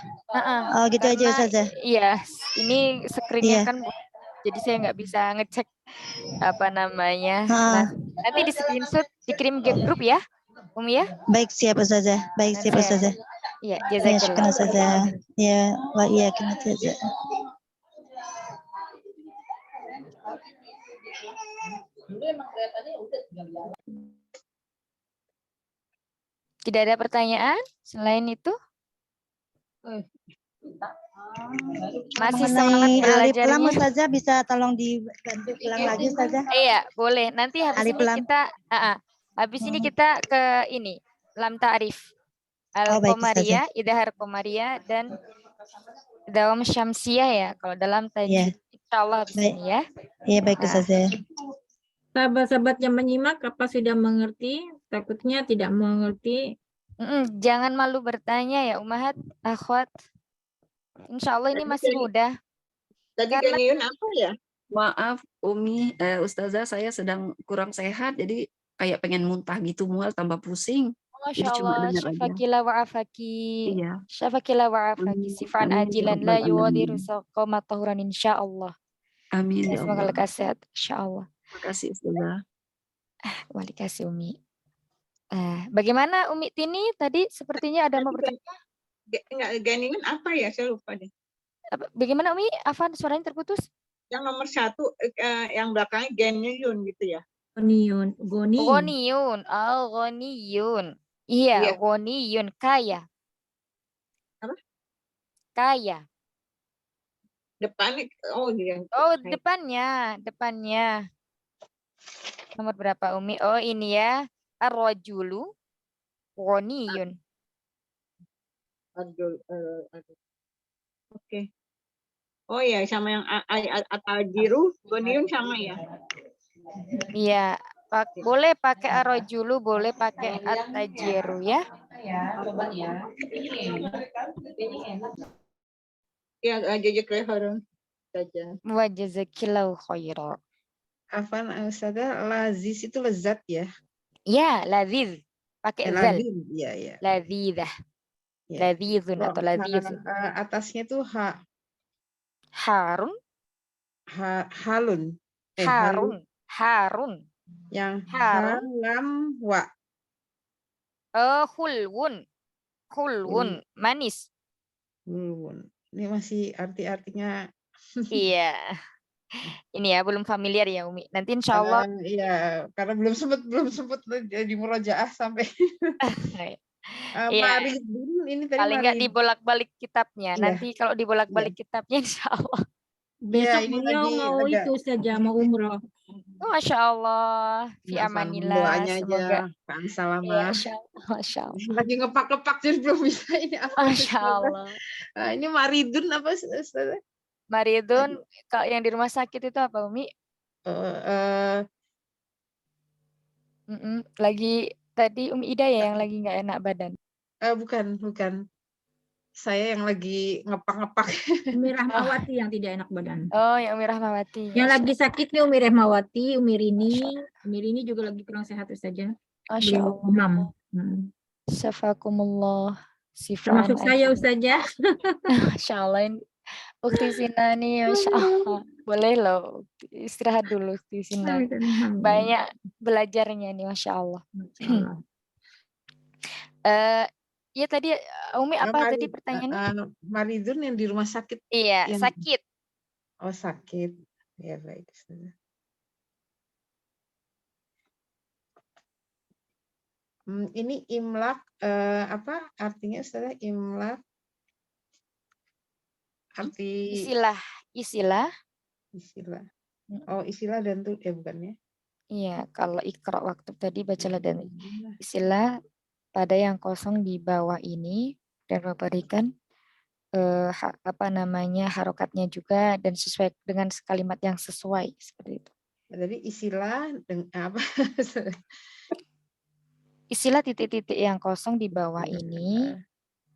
Speaker 2: Oh gitu aja Ustazah.
Speaker 1: Iya, ini screennya kan jadi saya nggak bisa ngecek apa namanya. Nah, nanti di screenshot dikirim ke grup ya, ya.
Speaker 2: Baik, siap Ustazah. Baik, siap Ustazah.
Speaker 1: Iya,
Speaker 2: ya, syukur Ustazah. Ya, wa iya kena Ustazah.
Speaker 1: Tidak ada pertanyaan selain itu? Masih semangat belajar ya?
Speaker 2: Ustazah bisa tolong dibantu ulang lagi Ustazah?
Speaker 1: Iya, boleh. Nanti habis ini kita ke ini, lam ta'rif. Al-Qomariyah, Idhar Qomariyah dan Dawam Syamsiyah ya, kalau dalam tajwid. Insyaallah habis ini ya.
Speaker 2: Iya, baik Ustazah.
Speaker 6: Sahabat-sahabat yang menyimak, apa sudah mengerti? Takutnya tidak mengerti.
Speaker 1: Jangan malu bertanya ya, Ummahat, akhwat. Insya Allah ini masih mudah.
Speaker 8: Tadi Ganiyun apa ya?
Speaker 9: Maaf Umi, Ustazah saya sedang kurang sehat jadi kayak pengen muntah gitu mual tambah pusing.
Speaker 1: Masya Allah, syafakila wa'afaki.
Speaker 9: Iya.
Speaker 1: Syafakila wa'afaki. Sifan ajilan la yuwadiru saqama tahuran insya Allah.
Speaker 9: Amin ya
Speaker 1: Semoga
Speaker 9: Allah.
Speaker 1: lekas sehat, insya Allah.
Speaker 9: Terima kasih Ustazah.
Speaker 1: Wali kasih Umi. Bagaimana Umi Tini tadi sepertinya ada mau bertanya?
Speaker 8: Ganiyun apa ya? Saya lupa deh.
Speaker 1: Bagaimana Umi? Afan suaranya terputus?
Speaker 8: Yang nomor 1 yang belakangnya Ganiyun gitu ya.
Speaker 6: Goniyun.
Speaker 1: Goniyun. Oh, Goniyun. Iya, Goniyun. Kaya.
Speaker 8: Apa?
Speaker 1: Kaya.
Speaker 8: Depannya, oh iya.
Speaker 1: Oh, depannya. Nomor berapa Umi? Oh, ini ya. Ar-rajulu Goniyun.
Speaker 8: Oke. Oh ya, sama yang atajiru, Goniyun sama ya.
Speaker 1: Iya, boleh pakai arojulu, boleh pakai atajiru ya.
Speaker 8: Ya, jazakallahu khairan saja.
Speaker 1: Wa jazakillahu khairan.
Speaker 4: Afan Ustazah, lazis itu lezat ya?
Speaker 1: Ya, laziz. Pakai zal.
Speaker 4: Iya, iya.
Speaker 1: Lazidah. Lazizun atau lazizun.
Speaker 4: Atasnya tuh
Speaker 1: Harun.
Speaker 4: Halun.
Speaker 1: Harun.
Speaker 4: Yang halam wa.
Speaker 1: Hulwun. Manis.
Speaker 4: Hulwun. Ini masih arti-artinya.
Speaker 1: Iya. Ini ya belum familiar ya Umi. Nanti insya Allah.
Speaker 4: Iya, karena belum sempat di murojaah sampai. Maridun ini tadi
Speaker 1: paling nggak dibolak-balik kitabnya.
Speaker 4: Iya.
Speaker 1: Nanti kalau dibolak-balik kitabnya insya Allah.
Speaker 6: Besok beliau mau itu saja, mau umroh.
Speaker 1: Masya Allah. Fi amanillah.
Speaker 4: Semoga.
Speaker 1: Ya, Masya Allah.
Speaker 4: Lagi ngepak-ngepak jadi belum bisa ini apa.
Speaker 1: Masya Allah.
Speaker 4: Ini maridun apa Ustazah?
Speaker 1: Maridun, kalau yang di rumah sakit itu apa, Umi?
Speaker 4: Eh,
Speaker 1: Lagi tadi Umi Ida ya yang lagi nggak enak badan.
Speaker 4: bukan. Saya yang lagi ngepak-ngepak.
Speaker 6: Umi Rahmawati yang tidak enak badan.
Speaker 1: Oh, yang Umi Rahmawati.
Speaker 6: Yang lagi sakit nih Umi Rahmawati, Umi Rini juga lagi kurang sehat saja.
Speaker 1: Masya
Speaker 6: Beliau
Speaker 1: Allah.
Speaker 6: demam.
Speaker 1: Syafakumullah.
Speaker 6: Termasuk saya Ustazah.
Speaker 1: Masya Allah. Ini Ukti Sina nih, Masya Allah. Boleh loh. Istirahat dulu Ukti Sina. Banyak belajarnya nih, Masya Allah. Ya tadi Umi apa tadi pertanyaannya?
Speaker 4: Maridun yang di rumah sakit.
Speaker 1: Iya,
Speaker 4: yang...
Speaker 1: sakit.
Speaker 4: Oh, sakit. Ya, baik. Ini imlak apa artinya Ustazah? Imlak arti
Speaker 1: istilah.
Speaker 4: Oh, istilah dan tuh bukan ya?
Speaker 1: Iya, kalau Iqra waktu tadi bacalah dan istilah pada yang kosong di bawah ini dan memberikan harokatnya juga dan sesuai dengan kalimat yang sesuai seperti itu.
Speaker 4: Jadi istilah dengan apa?
Speaker 1: Istilah titik-titik yang kosong di bawah ini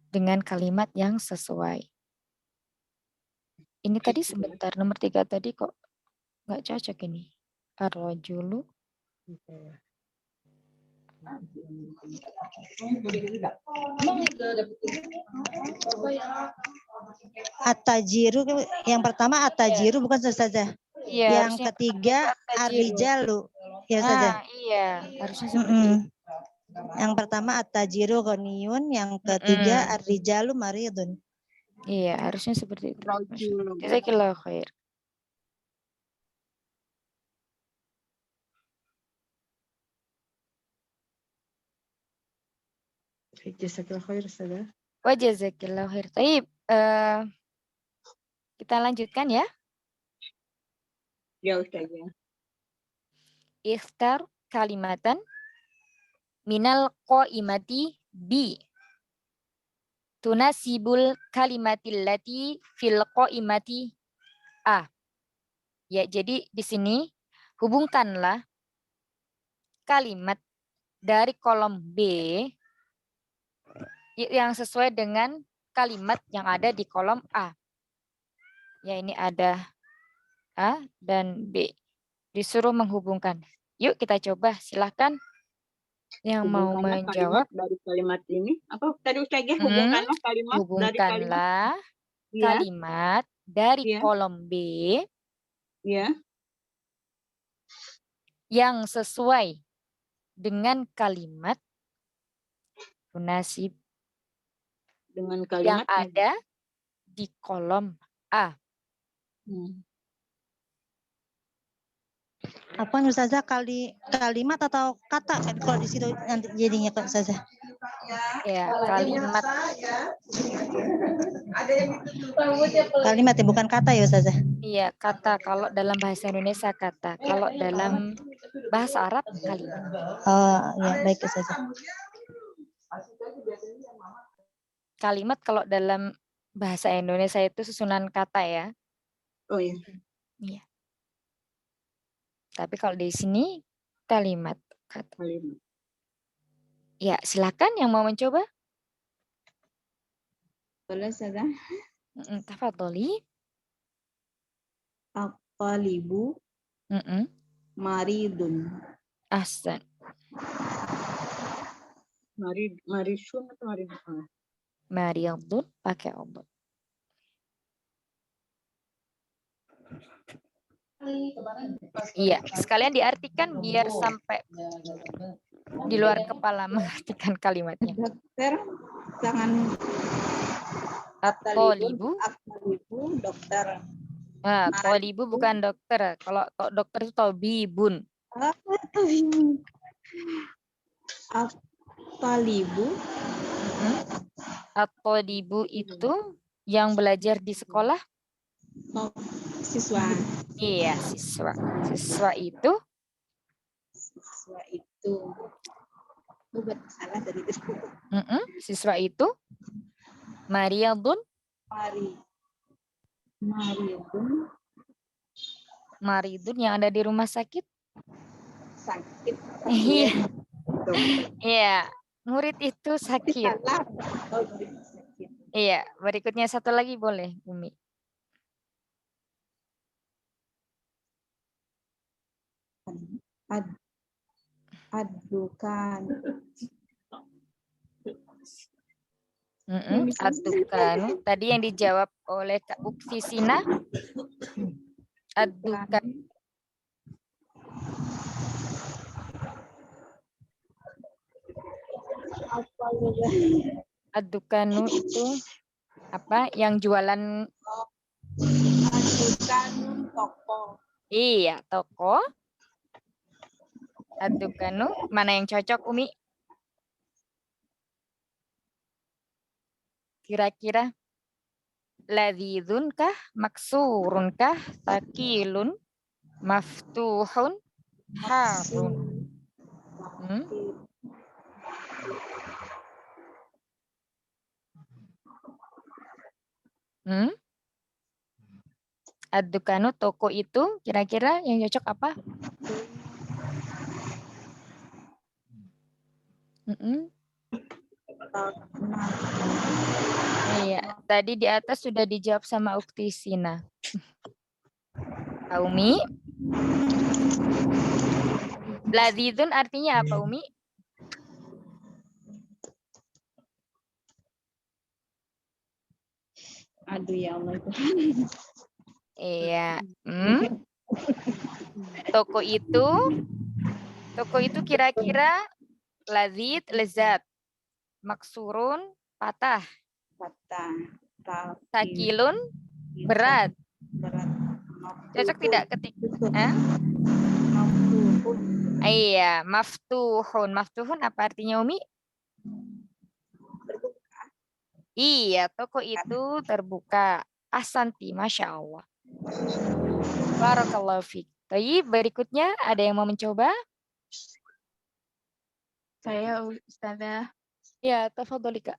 Speaker 1: dengan kalimat yang sesuai. Ini tadi sebentar nomor 3 tadi kok nggak cocok ini. Ar-rajulu.
Speaker 2: At-tajiru yang pertama at-tajiru bukan Ustazah.
Speaker 1: Iya,
Speaker 2: yang ketiga ar-rijalu. Ya Ustazah.
Speaker 1: Iya, harusnya seperti itu.
Speaker 2: Yang pertama at-tajiru ghaniyun, yang ketiga ar-rijalu maridun.
Speaker 1: Iya, harusnya seperti itu. Jazakallahu khair.
Speaker 4: Jazakallahu khair Ustazah.
Speaker 1: Wa jazakillahu khair. Baik, kita lanjutkan ya.
Speaker 8: Ya Ustazah.
Speaker 1: Ikhtar kalimatan minal qaimati bi tunasibul kalimatil lati fil qaimati a. Ya, jadi di sini hubungkanlah kalimat dari kolom B yang sesuai dengan kalimat yang ada di kolom A. Ya, ini ada A dan B. Disuruh menghubungkan. Yuk kita coba, silahkan yang mau menjawab.
Speaker 8: Dari kalimat ini, apa tadi Ustazah? Hubungkanlah kalimat
Speaker 1: hubungkanlah kalimat dari kolom B yang sesuai dengan kalimat tunasib
Speaker 8: dengan kalimat
Speaker 1: yang ada di kolom A.
Speaker 2: Apa Ustazah, kalimat atau kata kalau di situ nanti jadinya Kak Ustazah?
Speaker 1: Ya, kalimat.
Speaker 2: Kalimat ya, bukan kata ya Ustazah?
Speaker 1: Iya, kata. Kalau dalam bahasa Indonesia kata. Kalau dalam bahasa Arab kalimat.
Speaker 2: Oh, ya baik Ustazah.
Speaker 1: Kalimat kalau dalam bahasa Indonesia itu susunan kata ya.
Speaker 8: Oh iya.
Speaker 1: Iya. Tapi kalau di sini kalimat kata. Ya, silakan yang mau mencoba.
Speaker 5: Boleh Ustazah?
Speaker 1: Tafadholi.
Speaker 5: At-talibu maridun.
Speaker 1: Ahsan.
Speaker 8: Marisun atau maridun?
Speaker 1: Maridun pakai obat. Iya, sekalian diartikan biar sampai di luar kepala mengartikan kalimatnya.
Speaker 5: Dokter, jangan
Speaker 1: At-talibu.
Speaker 5: Dokter.
Speaker 1: Nah, talibu bukan dokter. Kalau dokter itu tabibun.
Speaker 5: At-talibu.
Speaker 1: At-talibu itu yang belajar di sekolah.
Speaker 5: Siswa.
Speaker 1: Iya, siswa. Siswa itu.
Speaker 5: Bukan salah dari itu.
Speaker 1: Siswa itu. Mariadun.
Speaker 5: Maridun.
Speaker 1: Maridun yang ada di rumah sakit.
Speaker 5: Sakit.
Speaker 1: Iya.
Speaker 5: Tuh.
Speaker 1: Iya, murid itu sakit.
Speaker 5: Salah. Oh, sakit.
Speaker 1: Iya, berikutnya satu lagi boleh, Umi.
Speaker 5: Adukan.
Speaker 1: Adukanu. Tadi yang dijawab oleh Kak Ukti Sina. Adukan. Adukanu itu apa? Yang jualan.
Speaker 5: Adukanu toko.
Speaker 1: Iya, toko. Adukanu. Mana yang cocok, Umi? Kira-kira ladzizun kah, maksurun kah, sakilun, maftuhun, harun. Adukanu toko itu kira-kira yang cocok apa? Iya, tadi di atas sudah dijawab sama Ukti Sina. Umi? Ladzizun artinya apa, Umi?
Speaker 5: Aduh ya Allah itu.
Speaker 1: Iya. Toko itu kira-kira lazid, lezat. Maksurun, patah. Sakilun, berat. Cocok tidak ketik? Iya, maftuhun. Maftuhun apa artinya, Umi? Iya, toko itu terbuka. Ahsanti, Masya Allah. Barakallahu fiik. Baik, berikutnya ada yang mau mencoba?
Speaker 10: Saya Ustazah.
Speaker 1: Ya, tafadholi Kak.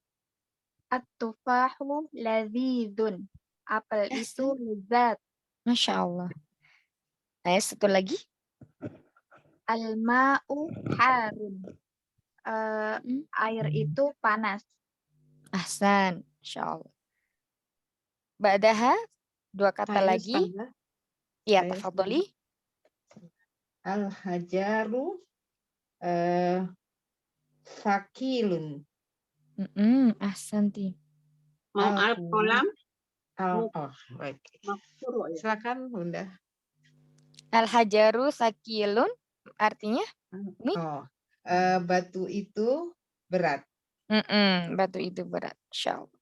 Speaker 10: At-tufahu ladzizun. Apel itu lezat.
Speaker 1: Masya Allah. Ayo satu lagi.
Speaker 10: Al-ma'u harun. Air itu panas.
Speaker 1: Ahsan, Masya Allah. Ba'daha, dua kata
Speaker 4: Saya
Speaker 1: lagi.
Speaker 4: Ustazah.
Speaker 1: Ya,
Speaker 4: Saya
Speaker 1: tafadholi.
Speaker 4: Al-hajaru sakilun.
Speaker 1: Ahsanti.
Speaker 8: Mau al-qalam.
Speaker 4: Baik. Silakan Bunda.
Speaker 1: Al-hajaru sakilun artinya?
Speaker 4: Batu itu berat.
Speaker 1: Batu itu berat, Insya Allah.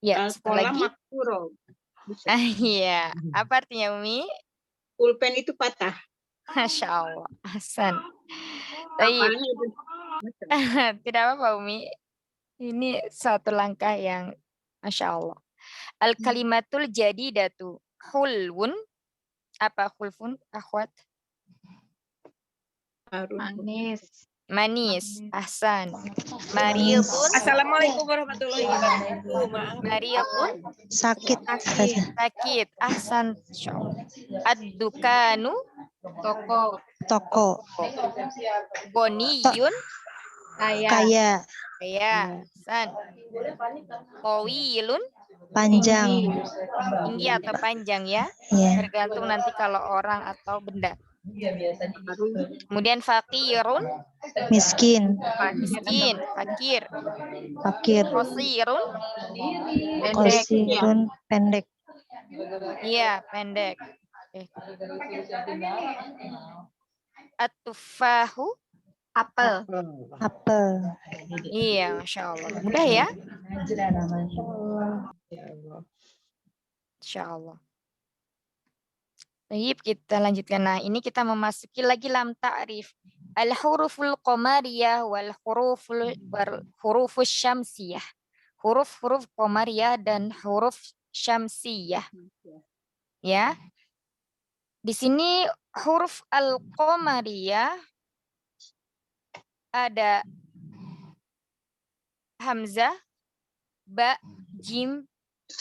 Speaker 1: Ya, satu
Speaker 8: Al-qalam
Speaker 1: lagi.
Speaker 8: makfuro.
Speaker 1: Iya, apa artinya, Umi?
Speaker 8: Pulpen itu patah.
Speaker 1: Masya Allah, Ahsan. Baik. Tidak apa-apa, Umi. Ini suatu langkah yang Masya Allah. Al-kalimatul jadidatu hulwun. Apa hulfun, akhwat? Manis. Ahsan. Mariyun.
Speaker 11: Assalamualaikum warahmatullahi wabarakatuh. Maaf.
Speaker 1: Mariyun.
Speaker 2: Sakit.
Speaker 1: Sakit. Ahsan. Ad-dukanu.
Speaker 2: Toko.
Speaker 1: Goniyun.
Speaker 2: Kaya.
Speaker 1: Ahsan. Tawilun.
Speaker 2: Panjang.
Speaker 1: Tinggi atau panjang ya.
Speaker 2: Iya.
Speaker 1: Tergantung nanti kalau orang atau benda. Kemudian fakirun.
Speaker 2: Miskin.
Speaker 1: Fakir.
Speaker 2: Qasirun. Pendek.
Speaker 1: Iya, pendek. At-tufahu. Apel. Iya, Masya Allah. Mudah ya? Insya Allah. Baik, kita lanjutkan. Nah, ini kita memasuki lagi lam ta'rif. Al-huruful qamariyah wal hurufus syamsiyah. Huruf-huruf qamariyah dan huruf syamsiyah. Ya. Di sini huruf al-qamariyah ada hamzah, ba, jim,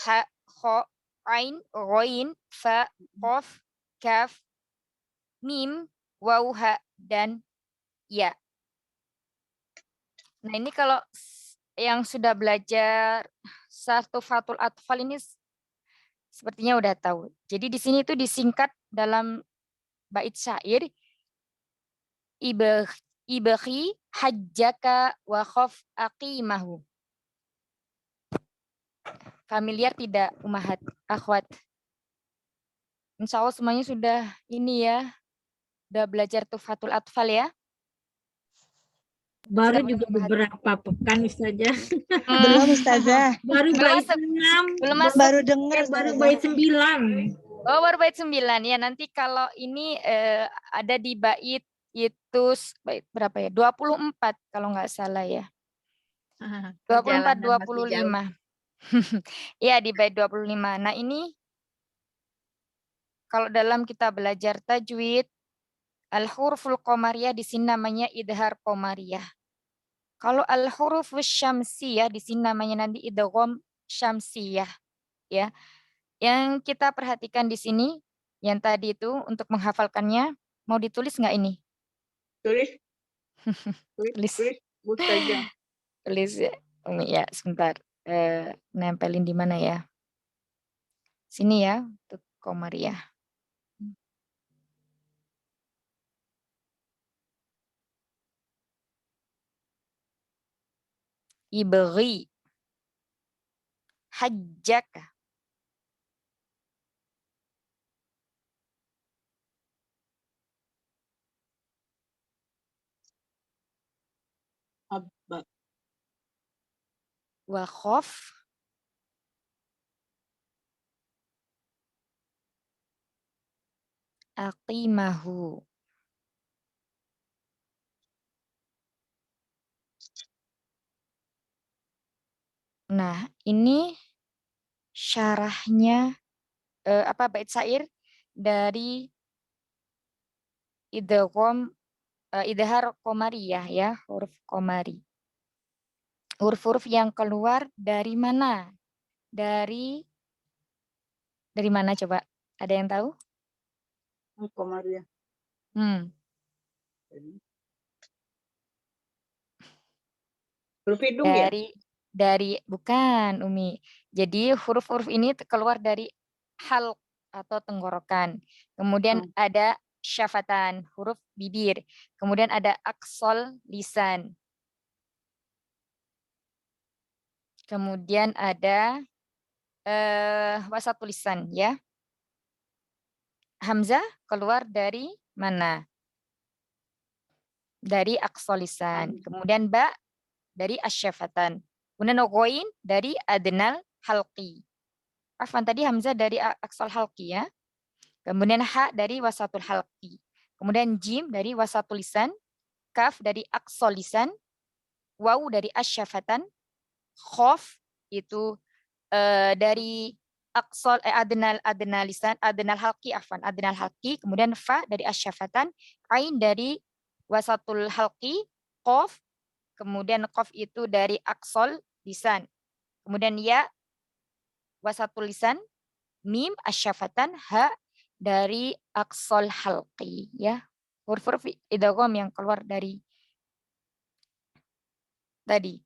Speaker 1: ha, kho, ain, ghain, fa, qaf, kaf, mim, waw, ha, dan ya. Nah, ini kalau yang sudah belajar Sartufatul Atfal ini sepertinya udah tahu. Jadi di sini itu disingkat dalam bait syair ibaghi hajjaka wa khaf aqimahu. Familiar tidak umahat akhwat? Insya Allah semuanya sudah ini ya, udah belajar Tufatul Atfal ya.
Speaker 6: Baru
Speaker 1: Silakan
Speaker 6: juga
Speaker 1: Umahat.
Speaker 6: beberapa pekan Ustazah.
Speaker 2: Belum Ustazah.
Speaker 6: Baru
Speaker 1: Belum
Speaker 6: bait
Speaker 1: masuk.
Speaker 6: 6.
Speaker 1: Belum masuk.
Speaker 2: Baru dengar
Speaker 6: Baru
Speaker 2: Ustazah.
Speaker 6: bait 9.
Speaker 1: Oh, baru bait 9 ya. Nanti kalau ini ada di bait itu bait berapa ya? 24 kalau nggak salah ya. 24
Speaker 10: Perjalanan masih jauh.
Speaker 1: 25. Ya, di bait 25. Nah, ini kalau dalam kita belajar tajwid al-huruful qamariyah di sini namanya idhar qamariyah. Kalau al-hurufus syamsiyah di sini namanya nanti idgham syamsiyah ya. Yang kita perhatikan di sini yang tadi itu untuk menghafalkannya mau ditulis nggak ini?
Speaker 8: Tulis,
Speaker 1: Tulis.
Speaker 8: Ustazah.
Speaker 1: Tulis ya. Ya, sebentar. Nempelin di mana ya? Sini ya, untuk qamariyah. Ibghi hajjaka.
Speaker 8: Abba.
Speaker 1: Wa khaf aqimahu. Nah, ini syarahnya apa bait syair dari idgham idhar qamariyah ya, huruf qamari. Huruf-huruf yang keluar dari mana? Dari mana coba? Ada yang tahu?
Speaker 8: Qamariyah. Huruf hidung ya?
Speaker 1: Dari bukan Umi. Jadi huruf-huruf ini keluar dari halq atau tenggorokan. Kemudian ada syafatan, huruf bibir. Kemudian ada aqsal lisan. Kemudian ada wasatul lisan ya. Hamzah keluar dari mana? Dari aqsal lisan. Kemudian ba dari asyafatan. Kemudian ghain dari adnal halqi. Afwan tadi hamzah dari aqsal halqi ya. Kemudian ha dari wasatul halqi. Kemudian jim dari wasatul lisan, kaf dari aqsal lisan, waw dari asyafatan, khaf itu dari aqsal adnal lisan, adnal halqi afwan, adnal halqi, kemudian fa dari asyafatan, ain dari wasatul halqi, qaf, kemudian qaf itu dari aqsal lisan. Kemudian ya wasatul lisan, mim asyafatan, ha dari aqsal halqi ya. Huruf-huruf idgham yang keluar dari tadi.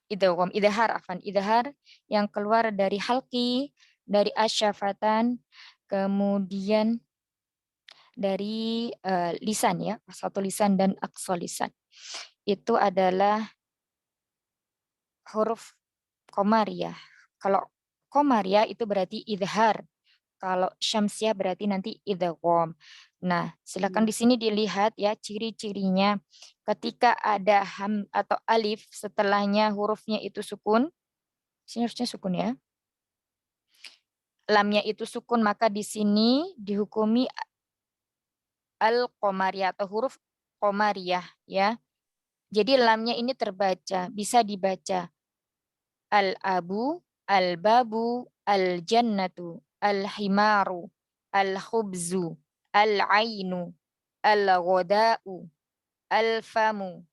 Speaker 1: Idgham, idhar yang keluar dari halqi, dari asyafatan, kemudian dari lisan ya, satu lisan dan aqsal lisan. Itu adalah huruf qamariyah. Kalau qamariyah itu berarti idhar. Kalau syamsiah berarti nanti idgham. Nah, silakan di sini dilihat ya ciri-cirinya. Ketika ada ham atau alif setelahnya hurufnya itu sukun. Sini harusnya sukun ya. Lamnya itu sukun maka di sini dihukumi al-qamariyah atau huruf qamariyah ya. Jadi lamnya ini terbaca, bisa dibaca al-abu, al-babu, al-jannatu, al-himaru, al-khubzu, al-ainu, al-ghoda'u, al-famu,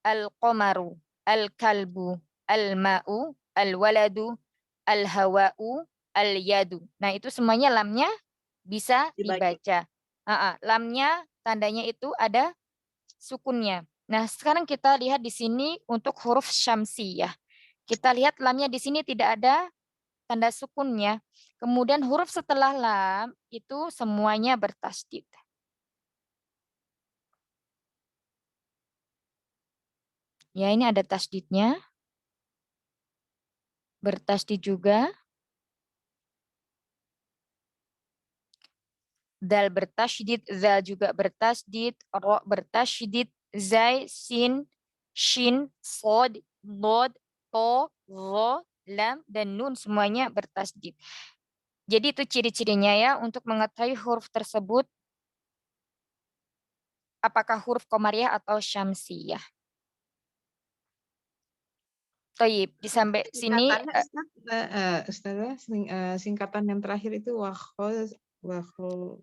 Speaker 1: al-qamaru, al-kalbu, al-ma'u, al-waladu, al-hawa'u, al-yadu. Nah, itu semuanya lamnya bisa dibaca. Lamnya tandanya itu ada sukunnya. Nah, sekarang kita lihat di sini untuk huruf syamsiyah. Kita lihat lamnya di sini tidak ada tanda sukunnya. Kemudian huruf setelah lam itu semuanya bertasydid. Ya, ini ada tasydidnya. Bertasydid juga. Dal bertasydid, zal juga bertasydid, ro bertasydid, zai, sin, shin, sod, dod, to, ro, lam, dan nun semuanya bertasydid. Jadi itu ciri-cirinya ya untuk mengetahui huruf tersebut apakah huruf komariah atau syamsiyah. Toyib, sampai sini
Speaker 4: Ustazah, singkatan yang terakhir itu wakhoz.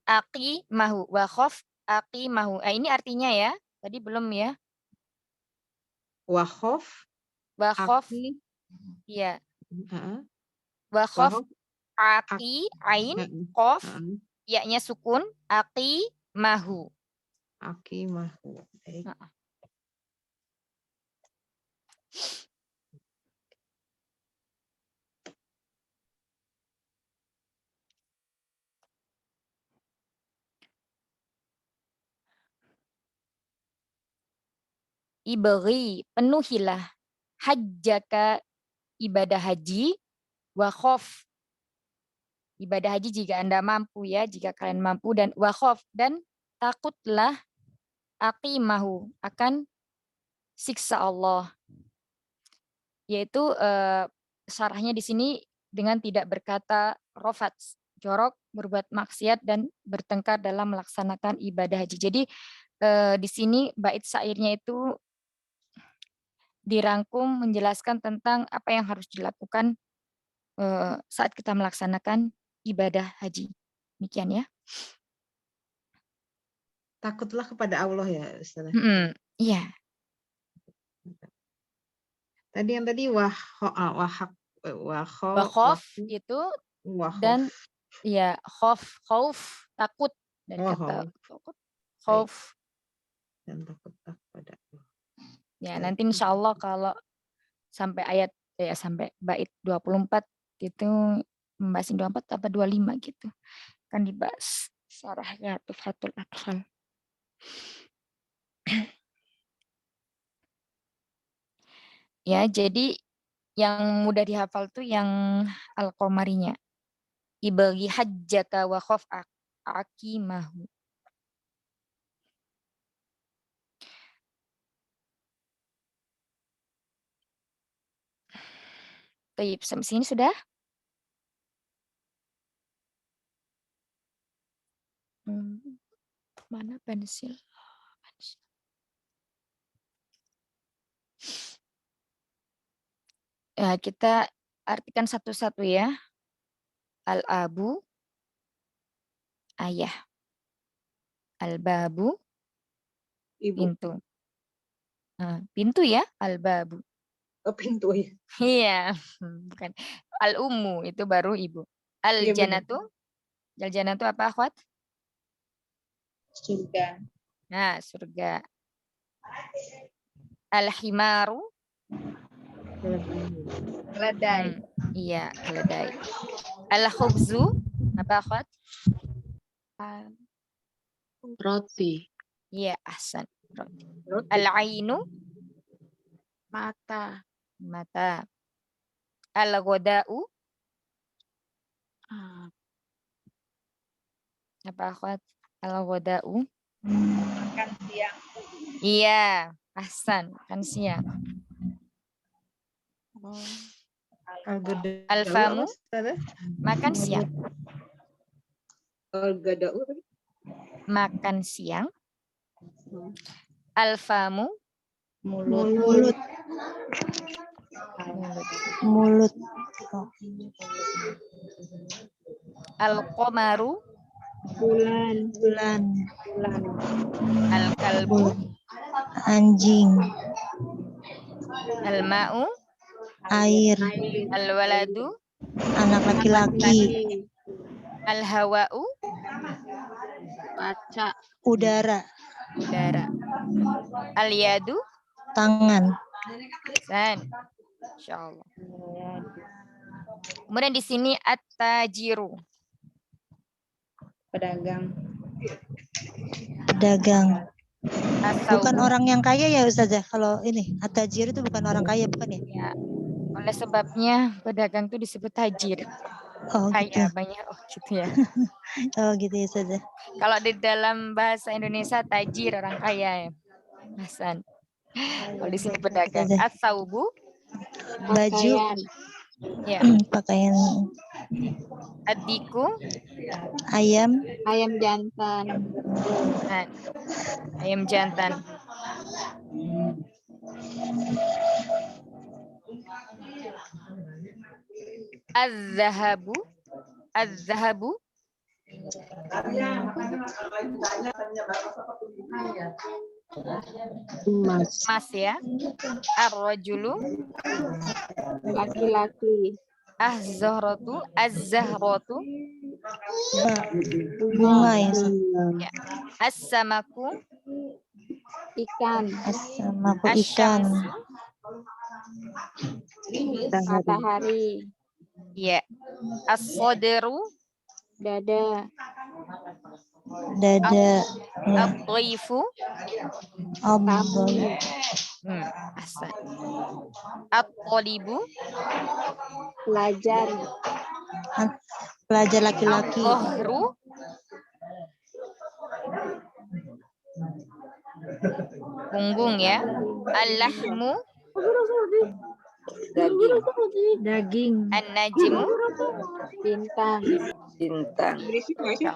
Speaker 1: aki mahu, wakhof aki mahu. Ini artinya ya, tadi belum ya.
Speaker 4: Wakhof,
Speaker 1: Wakhof, iya. Wakhof, aki, ain, kof, ya-nya sukun, aki mahu.
Speaker 4: Aki mahu.
Speaker 1: Iberi, penuhilah hajjaka ibadah haji, wakhof. Ibadah haji jika Anda mampu ya, jika kalian mampu, dan wakhof, dan takutlah aqimahu, akan siksa Allah. Yaitu syarahnya di sini dengan tidak berkata rofat, jorok, berbuat maksiat, dan bertengkar dalam melaksanakan ibadah haji. Jadi di sini bait syairnya itu dirangkum menjelaskan tentang apa yang harus dilakukan saat kita melaksanakan ibadah haji. Demikian ya.
Speaker 4: Takutlah kepada Allah ya, Ustazah.
Speaker 1: Iya.
Speaker 4: Tadi yang tadi
Speaker 1: wakhof itu dan ya khauf takut dari kata khauf
Speaker 4: dan takutlah kepada Allah.
Speaker 1: Ya, nanti insya Allah kalau sampai ayat sampai bait 24 itu membahas 24 apa 25 gitu. Kan dibahas syarahnya Tuhfatul Atfal. Ya, jadi yang mudah dihafal tuh yang Al-Qamarinya. Ibagi hajjaka wa khaf aqimahu. Baik, sampai sini sudah? Mana pensil? Ya, kita artikan satu-satu ya. Al-abu, ayah. Al-babu, pintu. Pintu ya, al-babu.
Speaker 4: Oh, pintu ya.
Speaker 1: Iya, bukan. Al-ummu itu baru ibu. Al-janatu, al-janatu apa, akhwat?
Speaker 5: Surga.
Speaker 1: Nah, surga. Al-himaru,
Speaker 10: Keledai.
Speaker 1: Iya, keledai. Al-khubzu, apa, akhwat?
Speaker 7: Roti.
Speaker 1: Iya, ahsan. Roti. Al-ainu,
Speaker 10: Mata.
Speaker 1: mata. Al-ghoda'u, apa, akhwat? Al-ghoda'u,
Speaker 10: Makan siang.
Speaker 1: iya, ahsan, makan siang. Al-famu, makan siang.
Speaker 4: Al-gada'u,
Speaker 1: Makan siang. Al-famu,
Speaker 2: Mulut. Mulut.
Speaker 1: Al-qamaru,
Speaker 2: Bulan.
Speaker 1: Al-kalbu,
Speaker 2: Anjing.
Speaker 1: Al-ma'u,
Speaker 2: Air.
Speaker 1: Al-waladu,
Speaker 2: Anak laki-laki.
Speaker 1: Al-hawa'u,
Speaker 8: Baca.
Speaker 2: Udara.
Speaker 1: udara. Al-yadu,
Speaker 2: Tangan.
Speaker 1: san. Insyaallah. Kemudian di sini at-tajiru.
Speaker 5: Pedagang.
Speaker 2: Pedagang. Bukan
Speaker 1: As-saubu.
Speaker 2: orang yang kaya ya Ustazah. Kalau ini at-tajir itu bukan orang kaya, bukan ya?
Speaker 1: Ya, oleh sebabnya pedagang itu disebut tajir.
Speaker 2: Oh gitu.
Speaker 1: Kaya banyak, oh gitu ya.
Speaker 2: Oh gitu ya Ustazah.
Speaker 1: Kalau di dalam bahasa Indonesia tajir orang kaya ya. Hasan. Kalau di sini pedagang.
Speaker 2: Ustazah.
Speaker 1: As-saubu,
Speaker 2: Baju.
Speaker 1: ya.
Speaker 2: Pakaian.
Speaker 1: Ad-diku,
Speaker 2: Ayam.
Speaker 8: Ayam jantan.
Speaker 1: nah, ayam jantan. Az-zahabu, az-zahabu,
Speaker 7: Emas.
Speaker 1: emas ya. Ar-rajulu,
Speaker 8: Laki-laki.
Speaker 1: az-zahratu, az-zahratu,
Speaker 2: Bunga ya Ustazah.
Speaker 1: ya. As-samaku,
Speaker 8: Ikan.
Speaker 2: Sama aku ikan.
Speaker 1: asyamsu,
Speaker 8: Matahari.
Speaker 1: ya. As-sadru,
Speaker 8: Dada.
Speaker 2: Dada. Ya.
Speaker 1: ad-dhaifu,
Speaker 2: Abdul.
Speaker 1: ahsan. At-thalibu,
Speaker 8: Pelajar.
Speaker 2: Pelajar laki-laki.
Speaker 1: ad-dhahru, punggung ya. Al-lahmu,
Speaker 6: Daging.
Speaker 1: an-najmu,
Speaker 8: Bintang.
Speaker 7: Bintang.
Speaker 8: Berisik nggak sih?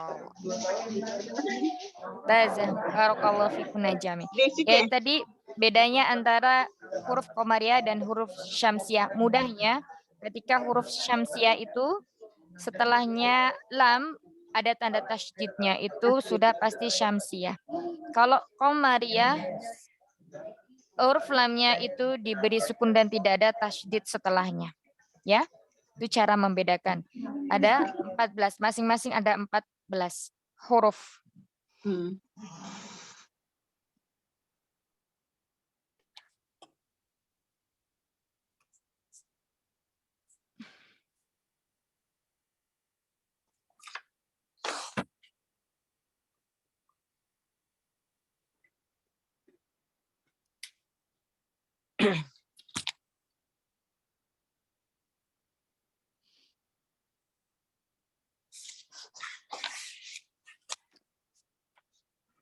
Speaker 1: Bazah, barakallahu fikum najami.
Speaker 8: Berisik
Speaker 1: Ya
Speaker 8: ya?
Speaker 1: tadi bedanya antara huruf Qamariyah dan huruf Syamsiyah. Mudahnya ketika huruf Syamsiyah itu setelahnya lam ada tanda tasydidnya, itu sudah pasti Syamsiyah. Kalau Qamariyah huruf lamnya itu diberi sukun dan tidak ada tasydid setelahnya. Ya, itu cara membedakan. Ada 14, masing-masing ada 14 huruf.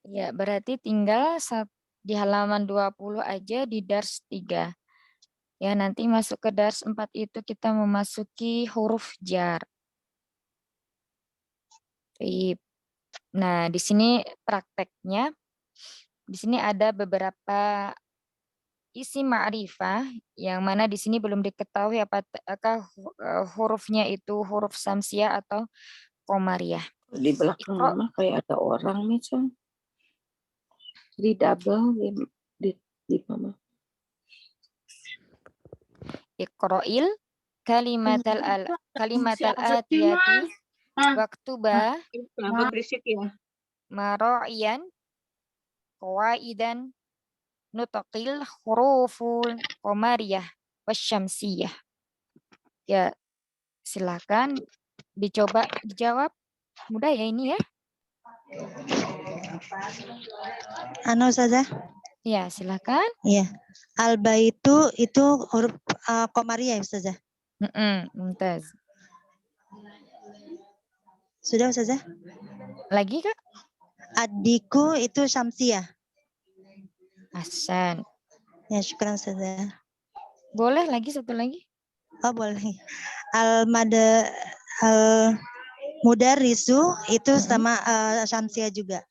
Speaker 1: Ya, berarti tinggal di halaman 20 aja di dars 3. Ya, nanti masuk ke dars 4 itu kita memasuki huruf jar. Baik. Nah, di sini prakteknya, di sini ada beberapa isi ma'rifah yang mana di sini belum diketahui apakah hurufnya itu huruf samsiah atau qamariyah.
Speaker 7: Di belakang mama kayak ada orang nih, Cang. Di double di mama.
Speaker 1: Iqra'il kalimatal atiyati waktuba
Speaker 8: Kenapa berisik ya?
Speaker 1: mara'iyan qawaidan nutaqil huruful qamariyah wasyamsiyah. Ya, silakan dicoba dijawab. Mudah ya ini ya.
Speaker 2: Anu Ustazah?
Speaker 1: Ya, silakan.
Speaker 2: Iya. Al-baitu itu huruf Qamariyah ya Ustazah?
Speaker 1: Mumtaz.
Speaker 2: Sudah Ustazah?
Speaker 1: Lagi Kak?
Speaker 2: Ad-diku itu Syamsiyah.
Speaker 1: Ahsan.
Speaker 2: Ya, syukran Ustazah.
Speaker 1: Boleh lagi satu lagi?
Speaker 2: Oh, boleh. Al-mudarisu itu sama Syamsiyah juga.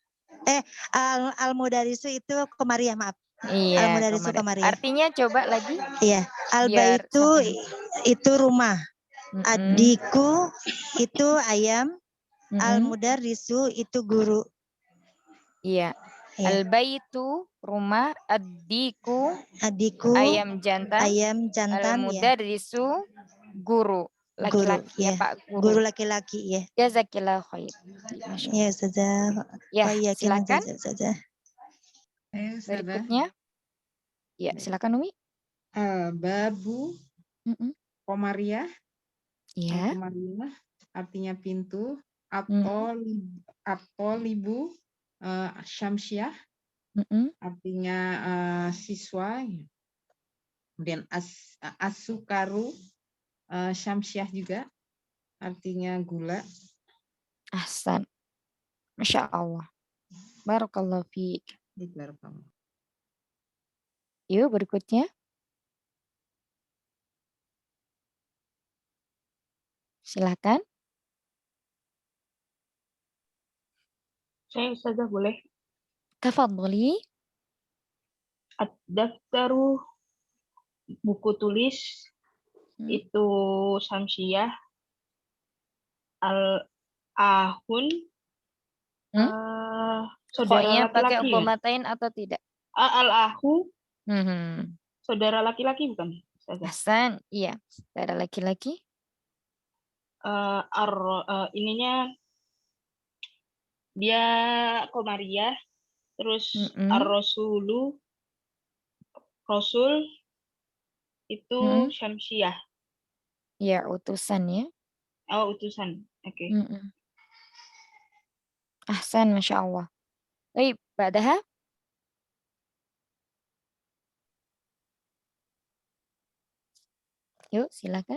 Speaker 2: Al-mudarisu itu Qamariyah, maaf.
Speaker 1: Iya,
Speaker 2: Al-mudarisu Qamariyah.
Speaker 1: Artinya coba lagi.
Speaker 2: Iya, al-baitu itu rumah. Ad-diku itu ayam. Al-mudarisu itu guru.
Speaker 1: Iya. Al-baitu rumah, ad-diku
Speaker 2: ayam jantan,
Speaker 1: al-mudarisu guru.
Speaker 2: Guru,
Speaker 1: laki-laki ya
Speaker 2: ya.
Speaker 1: Pak
Speaker 2: Guru
Speaker 1: Guru.
Speaker 2: laki-laki, ya.
Speaker 1: Jazakillah khair. Masya
Speaker 2: Ya,
Speaker 1: Allah.
Speaker 2: Ustazah.
Speaker 1: Ya,
Speaker 2: Oh iya,
Speaker 1: silakan
Speaker 2: Ustazah.
Speaker 4: Ustazah.
Speaker 1: berikutnya. Ya, silakan Umi.
Speaker 4: Babu
Speaker 1: Mm-mm.
Speaker 4: Komariah.
Speaker 1: Ya.
Speaker 4: Komariah artinya pintu.
Speaker 1: Mm.
Speaker 4: Atolibu Syamsiah
Speaker 1: Mm-mm.
Speaker 4: artinya siswa. Kemudian Asukaru Syamsiah juga artinya gula.
Speaker 1: Ahsan. Masya Allah. Barakallahu fiik.
Speaker 4: Barakallahu.
Speaker 1: Yuk berikutnya. Silakan.
Speaker 3: Saya Ustazah boleh.
Speaker 1: Tafadholi.
Speaker 3: Daftaru buku tulis itu Samsiah al-ahun saudara
Speaker 1: Pokoknya pakai
Speaker 3: laki-laki ya?
Speaker 1: dhammatain atau tidak?
Speaker 3: Al-ahu
Speaker 1: Mhm.
Speaker 3: saudara laki-laki bukan? Ustazah?
Speaker 1: Hasan, iya. Saudara laki-laki.
Speaker 3: Ininya dia Komariah, terus Ar-Rasulu Rasul itu Syamsiah.
Speaker 1: Ya, utusan ya.
Speaker 3: Oh, utusan. Oke.
Speaker 1: Ahsan, Masya Allah. Baik, ba'daha. Yuk, silakan.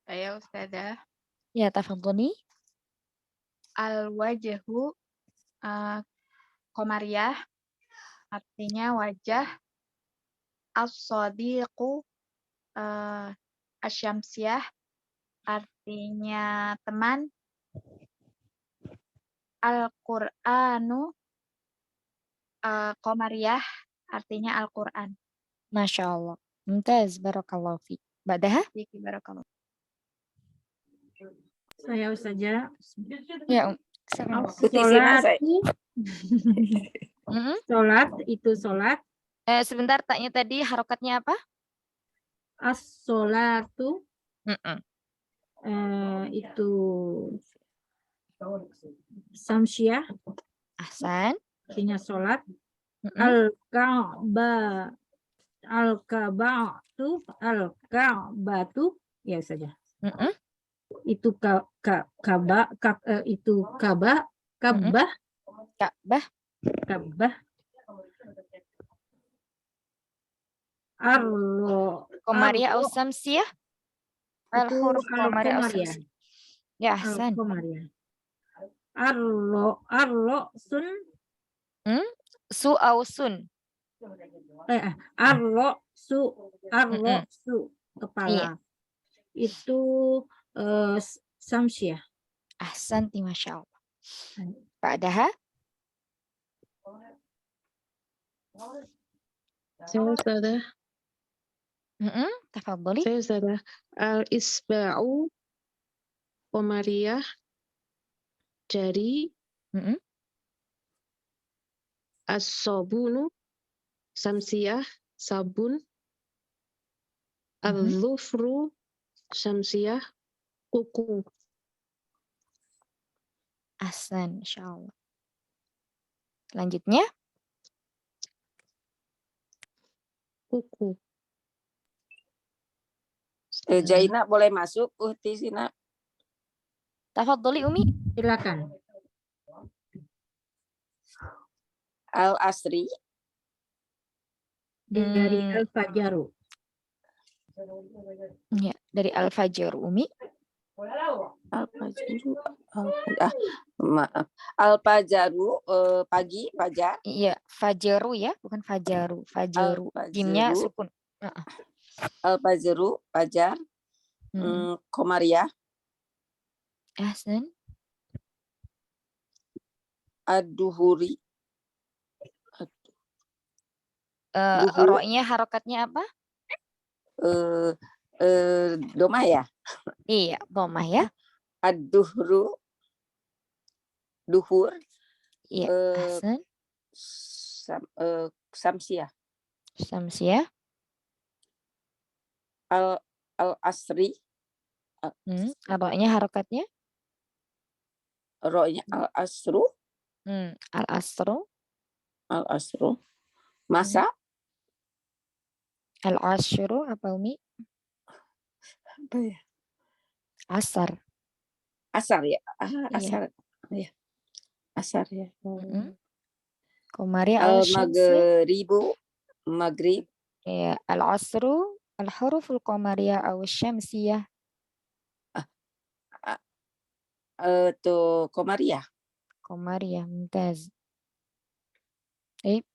Speaker 10: Saya Ustazah.
Speaker 1: Ya, tafadholi.
Speaker 10: Al-wajhu Komariah artinya wajah. As-sadiqu Asyamsiah artinya teman. Al-Qur'anu Komariah artinya Al-Qur'an.
Speaker 1: Masya Allah. Mumtaz, barakallahu fiik. Ba'daha.
Speaker 10: Barakallahu.
Speaker 6: Saya Ustazah.
Speaker 1: Ya,
Speaker 6: Sholat itu sholat.
Speaker 1: Sebentar, taknya tadi harokatnya apa?
Speaker 6: As-sholatu itu Samsiah.
Speaker 1: Ahsan.
Speaker 6: Artinya sholat. Al-Ka'batu ya saja. Itu Ka'bah.
Speaker 1: Komariah al-Samsiyah. Al-huruf Komariah al-Samsiyah. Ya, Ahsan.
Speaker 6: Ar-Sun.
Speaker 1: Su au sun.
Speaker 6: Ar-Su kepala. Itu Samsiah.
Speaker 1: Ahsanti, Masya Allah. Ba'daha.
Speaker 12: Saya Ustazah.
Speaker 1: Tafadholi.
Speaker 12: Saya Ustazah. Al-isba'u Komariah jari. As-sabunu Samsiah sabun. Al-dhufru Samsiah kuku.
Speaker 1: Ahsan, Masya Allah. Selanjutnya.
Speaker 12: Kuku.
Speaker 7: Jaina boleh masuk, Uhti Sina.
Speaker 1: Tafadholi Umi.
Speaker 6: Silakan.
Speaker 7: Al-Asri.
Speaker 6: Dari Al-Fajaru.
Speaker 1: Ya, dari Al-Fajr Umi.
Speaker 7: Maaf. Al-Fajaru pagi, fajar.
Speaker 1: Iya, Fajaru ya, bukan Fajaru. Fajaru. Jimnya sukun.
Speaker 7: Al-Fajaru, fajar. Komariah.
Speaker 1: Ahsan.
Speaker 7: Ad-duhuri.
Speaker 1: Ro-nya harokatnya apa?
Speaker 7: Domah ya?
Speaker 1: Iya, domah ya.
Speaker 7: Ad-duhru. Duhur.
Speaker 1: Iya, Ahsan.
Speaker 7: Samsiah.
Speaker 1: Samsiah.
Speaker 7: Al-asri.
Speaker 1: Roknya harokatnya?
Speaker 7: Roknya al-asru.
Speaker 1: Al-asru.
Speaker 7: Al-asru. Masa.
Speaker 1: Al-asyru apa Umi?
Speaker 7: Apa ya?
Speaker 1: Asar.
Speaker 7: Asar ya.
Speaker 1: Iya.
Speaker 7: Asar. Ya. Asar ya.
Speaker 1: Komari al-syamsi.
Speaker 7: Al-maghribu. Maghrib.
Speaker 1: Iya. Al-asru. Al-huruful qamariyah aw-syamsiyah.
Speaker 7: Itu Komariah.
Speaker 1: Qamariyah, mumtaz. Baik.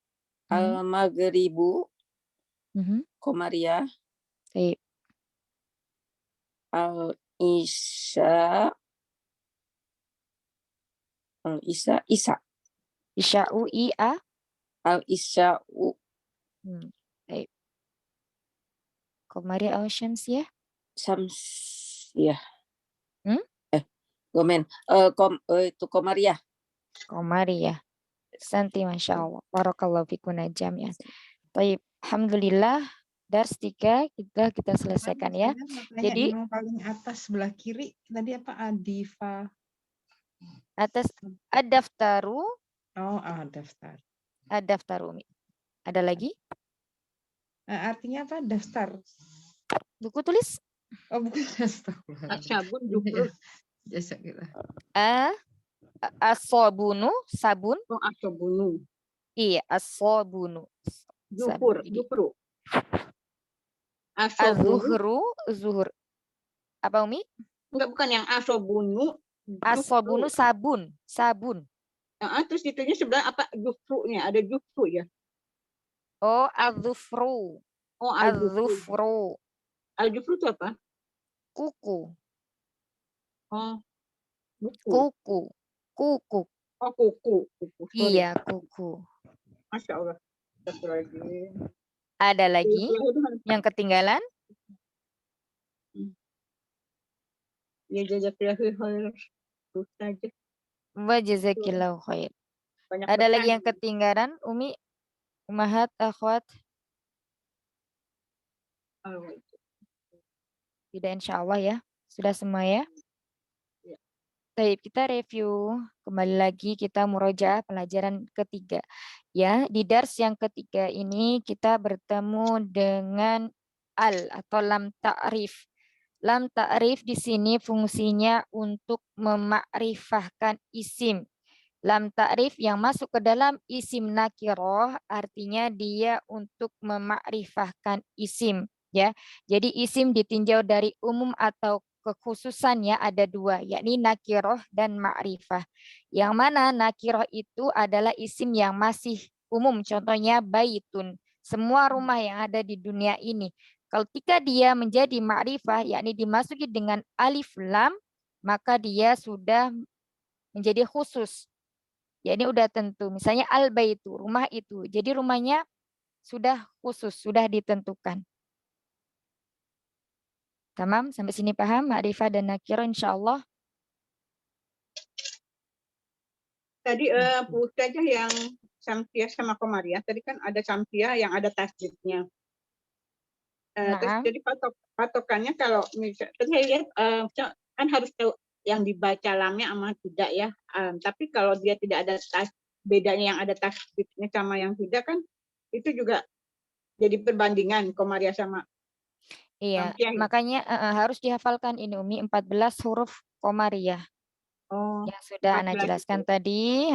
Speaker 7: Al-maghribu. Komariah.
Speaker 1: Baik.
Speaker 7: Al-isya. Al-isya. Isa.
Speaker 1: Isya'u i'ah.
Speaker 7: Al-isya'u.
Speaker 1: Baik. Qamariyah aw-syamsiyah.
Speaker 7: Syamsiyah. Gomen. Itu Komariah.
Speaker 1: Qamariyah. Santi, Masya Allah. Barakallahu fikuna jami'an. Baik. Alhamdulillah. Dars 3 kita selesaikan ya. Jadi
Speaker 4: yang paling atas sebelah kiri tadi apa? Adifa.
Speaker 1: Atas ad-daftaru.
Speaker 4: Oh, daftar.
Speaker 1: Ad-daftaru. Ada lagi?
Speaker 4: Artinya apa? Daftar.
Speaker 1: Buku tulis.
Speaker 4: Oh, bukan. Astagfirullah.
Speaker 8: Sabun jufru.
Speaker 4: Jasa kita.
Speaker 1: As-sabunu, sabun.
Speaker 8: Oh, asobunu.
Speaker 1: Iya, as-sabunu.
Speaker 8: Jufru.
Speaker 1: Az-zuhru, zuhur. Apa Umi?
Speaker 8: Enggak, bukan yang asobunu.
Speaker 1: As-sabunu sabun, sabun.
Speaker 8: Terus itunya sebelah apa? Jufrunya, ada jufru ya.
Speaker 1: Oh, az-zufru.
Speaker 8: Oh,
Speaker 1: Az-zufru.
Speaker 8: Al-jufru itu apa?
Speaker 1: Kuku.
Speaker 8: Oh,
Speaker 1: kuku. Kuku.
Speaker 8: Oh, kuku. Sorry.
Speaker 1: Iya, kuku.
Speaker 8: Masya Allah. Lagi.
Speaker 1: Ada lagi yang ketinggalan?
Speaker 8: Ya, jazakallahu khair. Itu saja.
Speaker 1: Wa jazakillahu khair.
Speaker 8: Banyak
Speaker 1: Ada lagi yang
Speaker 8: bertanya.
Speaker 1: ketinggalan, Umi? Umahat, akhwat? Tidak, insya Allah ya. Sudah semua ya? Baik, kita review kembali lagi, kita murojaah pelajaran ketiga. Ya, di dars yang ketiga ini kita bertemu dengan al atau lam ta'rif. Lam ta'rif di sini fungsinya untuk memakrifahkan isim. Lam ta'rif yang masuk ke dalam isim nakiroh artinya dia untuk memakrifahkan isim. Ya, jadi isim ditinjau dari umum atau kekhususan ya ada dua, yakni nakiroh dan ma'rifah. Yang mana nakiroh itu adalah isim yang masih umum, contohnya baitun, semua rumah yang ada di dunia ini. Kalau ketika dia menjadi ma'rifah, yakni dimasuki dengan alif lam, maka dia sudah menjadi khusus. Yakni udah tentu, misalnya al-baitu, rumah itu. Jadi rumahnya sudah khusus, sudah ditentukan. Tamam, sampai sini paham ma'rifah dan nakirah insyaallah.
Speaker 8: Tadi Ustazah yang Samsiah sama Komariah, tadi kan ada Samsiah yang ada tasdidnya. Terus jadi patokannya kalau misalnya saya lihat kan harus tahu yang dibaca lamnya sama tidak ya. Tapi kalau dia tidak ada bedanya yang ada tasdidnya sama yang tidak kan itu juga jadi perbandingan Komariah sama
Speaker 1: Iya,
Speaker 8: Samsiah.
Speaker 1: makanya harus dihafalkan ini Umi 14 huruf Qamariyah.
Speaker 8: Oh,
Speaker 1: yang sudah Ana jelaskan tadi.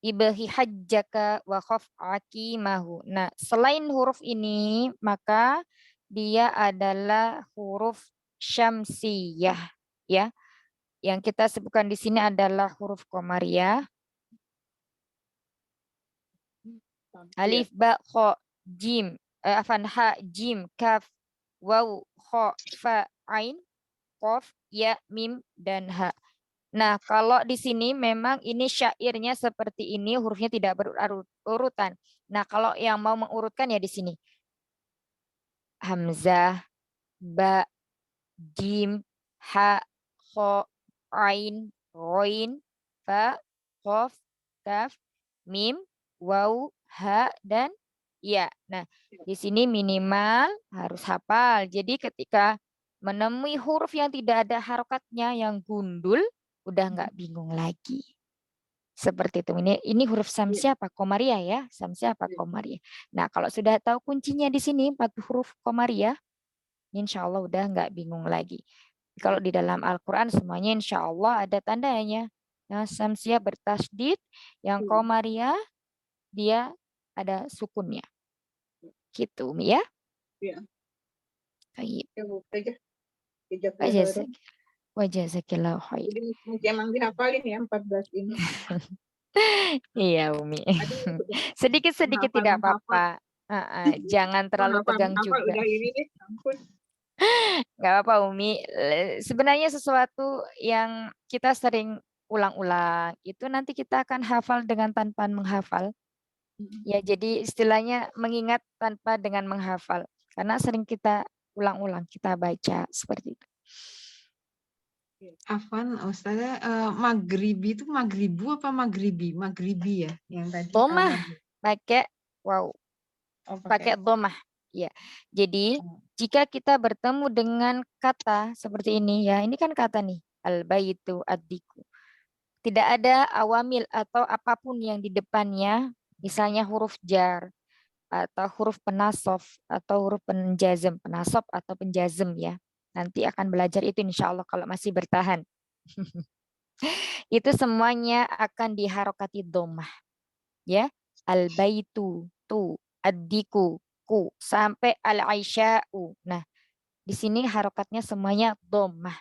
Speaker 1: Ibahi hajjaka wa khaf aqimahu. Nah, selain huruf ini, maka dia adalah huruf syamsiyah, ya. Yang kita sebutkan di sini adalah huruf Qamariyah. Alif, ba, kha, jim, ha, jim, kaf, waw, kha, fa, ain, qaf, ya, mim, dan ha. Nah, kalau di sini memang ini syairnya seperti ini, hurufnya tidak berurutan. Nah, kalau yang mau mengurutkan ya di sini. Hamzah, ba, jim, ha, kha, ain, roin, fa, qaf, kaf, mim, waw, ha, dan ya. Nah, di sini minimal harus hafal. Jadi ketika menemui huruf yang tidak ada harokatnya yang gundul, udah nggak bingung lagi. Seperti itu. Ini huruf samsiah apa komariah ya? Samsiah apa komariah. Nah, kalau sudah tahu kuncinya di sini 4 huruf komariah, insya Allah udah nggak bingung lagi. Kalau di dalam Al-Quran semuanya insya Allah ada tandanya. Yang samsiah bertasdid, yang komariah dia ada sukunnya. Gitu, Umi ya.
Speaker 8: Iya.
Speaker 1: Baik.
Speaker 8: Ya, Bu. Aja.
Speaker 1: Wajazakillahu khair.
Speaker 8: Jadi mesti emang dihafalin ya 14 ini.
Speaker 1: Iya, Umi. Sedikit-sedikit tidak apa-apa. Jangan terlalu tegang juga.
Speaker 8: Udah ini deh, ampun.
Speaker 1: Gak apa-apa, Umi. Sebenarnya sesuatu yang kita sering ulang-ulang, itu nanti kita akan hafal dengan tanpa menghafal. Ya, jadi istilahnya mengingat tanpa dengan menghafal. Karena sering kita ulang-ulang, kita baca seperti itu.
Speaker 4: Afwan, Ustazah, maghribi itu maghribu apa maghribi? Maghribi ya, yang tadi.
Speaker 1: Domah, pakai wow. Pakai
Speaker 4: pakai.
Speaker 1: domah. Ya. Jadi jika kita bertemu dengan kata seperti ini ya, ini kan kata nih, al-baitu ad-diku. Tidak ada awamil atau apapun yang di depannya, misalnya huruf jar atau huruf penasof atau huruf penjazm, penasof atau penjazm ya. Nanti akan belajar itu insya Allah kalau masih bertahan. Itu semuanya akan diharokati domah. Ya, al-baitu, tu, ad-diku, ku, sampai al-aisya'u. Nah, di sini harokatnya semuanya domah.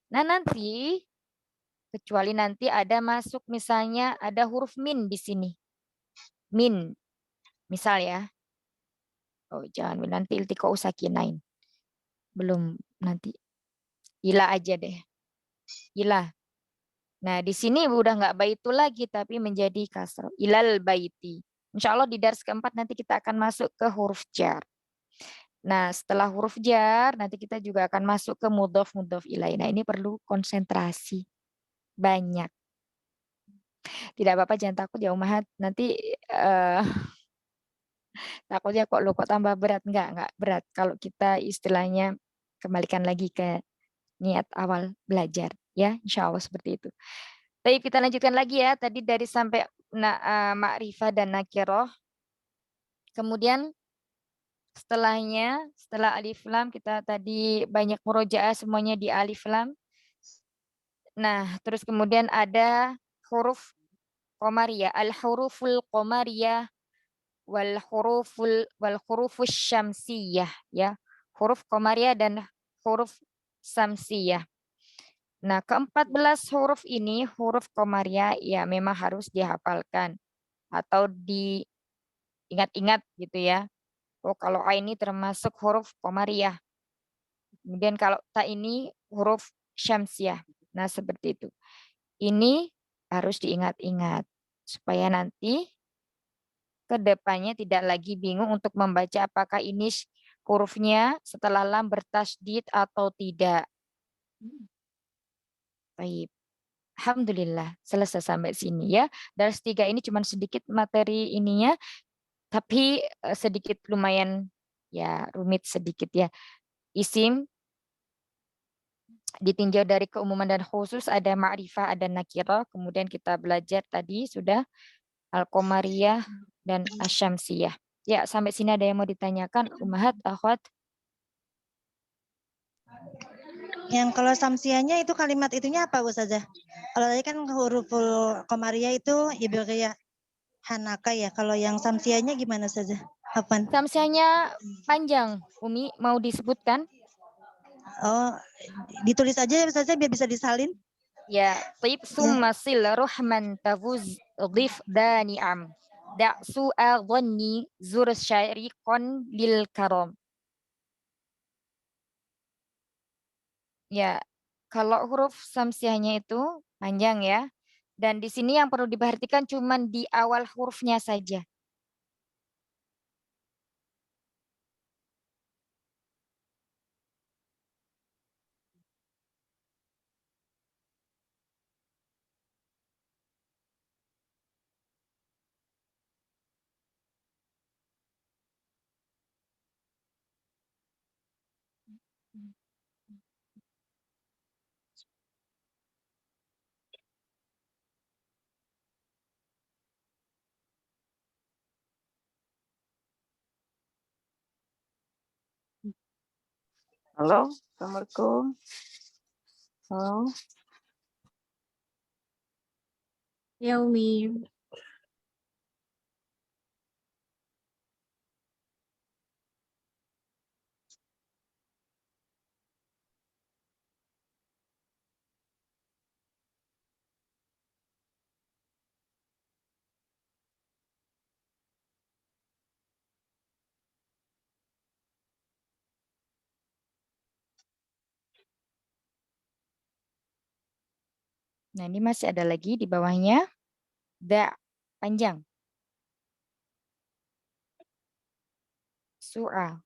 Speaker 1: Nah, nanti kecuali nanti ada masuk misalnya ada huruf min di sini. Min. Misal ya. Oh, jangan nanti iltiqa'u sakinain. Belum nanti. Ila aja deh. Ila. Nah, di sini udah nggak baitu lagi tapi menjadi kasroh. Ilal baiti. Insya Allah di dars keempat nanti kita akan masuk ke huruf jar. Nah, setelah huruf jar nanti kita juga akan masuk ke mudhof ilaih. Nah, ini perlu konsentrasi banyak. Tidak apa-apa, jangan takut ya Umahat. Nanti takutnya kok lo kok tambah berat. Enggak berat. Kalau kita istilahnya kembalikan lagi ke niat awal belajar. Ya, insya Allah seperti itu. Tapi kita lanjutkan lagi ya. Tadi dari sampai ma'rifah dan nakiroh. Kemudian setelahnya, setelah alif lam, kita tadi banyak murojaah semuanya di alif lam. Nah, terus kemudian ada huruf qamariyah, al-huruful qamariyah wal hurufus syamsiyah ya. Huruf qamariyah dan huruf syamsiyah. Nah, ke-14 huruf ini, huruf qamariyah ya memang harus dihafalkan atau diingat-ingat gitu ya. Oh, kalau A ini termasuk huruf qamariyah. Kemudian kalau ta ini huruf syamsiyah. Nah, seperti itu. Ini harus diingat-ingat supaya nanti ke depannya tidak lagi bingung untuk membaca apakah ini hurufnya setelah lam bertasdid atau tidak. Baik. Alhamdulillah selesai sampai sini ya. Dars 3 ini cuma sedikit materi ininya, tapi sedikit lumayan ya rumit sedikit ya. Isim ditinjau dari keumuman dan khusus, ada ma'rifah, ada nakirah. Kemudian kita belajar tadi sudah al-qamariyah dan asyamsiyah. Ya, sampai sini ada yang mau ditanyakan? Ummahat, akhwat?
Speaker 2: Yang kalau samsiahnya itu kalimat itunya apa Ustazah? Kalau tadi kan huruful qamariyah itu ibriyah hanaka ya. Kalau yang samsiahnya gimana Ustazah? Apaan?
Speaker 1: Samsiahnya panjang, Umi mau disebutkan?
Speaker 2: Oh, ditulis aja ya Ustazah biar bisa disalin.
Speaker 1: Ya, tib summa sil ruhman tafuz dhif dani'am. Da' su'a dhanni zur syariqan lil karam. Ya, kalau huruf samsiahnya itu panjang ya. Dan di sini yang perlu diperhatikan cuma di awal hurufnya saja.
Speaker 7: Halo, Assalamualaikum. Halo.
Speaker 6: Ya Umi.
Speaker 1: Nah, ini masih ada lagi di bawahnya. Da, panjang. Su'a.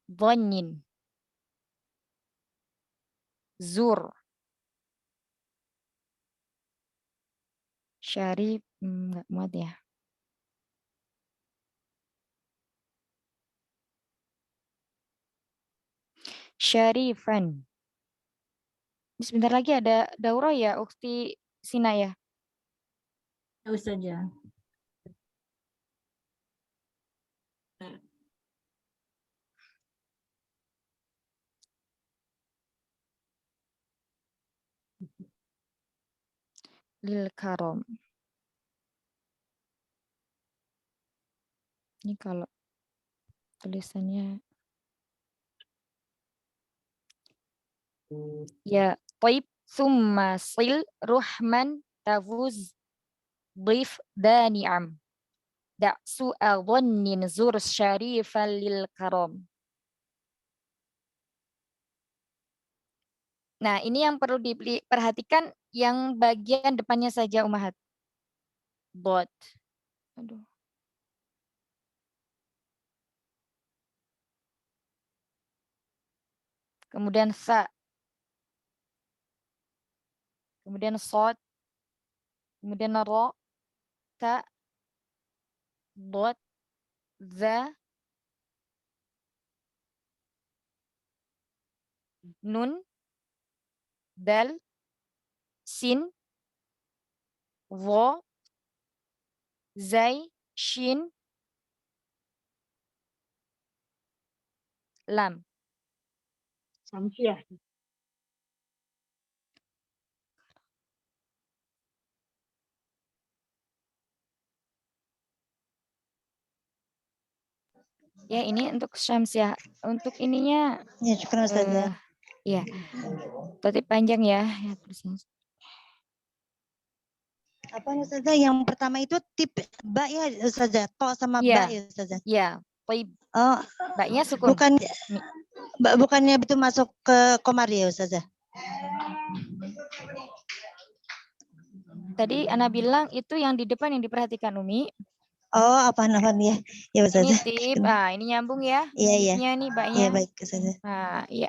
Speaker 1: Dhannin. Zur. Syarif, nggak muat ya. Syarifan. Ini sebentar lagi ada daurah ya, Ukti Sina ya.
Speaker 6: Ya Ustazah.
Speaker 1: Lil karom. Ini kalau tulisannya ya, Taib summa sil ruhman tavuz dhif dani'am. Da su'al dhannin zur syarifan lil karom. Nah, ini yang perlu diperhatikan yang bagian depannya saja Umahat. Bot. Aduh. Kemudian sa. Kemudian sod. Kemudian ro. Ta. Bot. Za. Nun. Dal. Sin. Wo. Zai. Shin. Lam.
Speaker 8: Samsiah.
Speaker 1: Ya, ini untuk Syamsiah. Untuk ininya
Speaker 2: Ya, syukur Ustazah.
Speaker 1: ya. Berarti panjang ya. Ya, terus.
Speaker 2: Apa Ustazah yang pertama itu tip ba ya Ustazah, to sama ba ya Ustazah.
Speaker 1: Ya, Taib.
Speaker 2: Oh,
Speaker 1: Ba-nya sukun.
Speaker 2: Bukannya itu masuk ke komar ya Ustazah.
Speaker 1: Tadi Ana bilang itu yang di depan yang diperhatikan Umi.
Speaker 2: Oh, apaan ya. Ya Ustazah.
Speaker 1: Ini tip. Ah, ini nyambung ya.
Speaker 2: Iya, iya.
Speaker 1: Tipnya nih ba-nya.
Speaker 2: Iya, baik Ustazah.
Speaker 1: Nah, iya.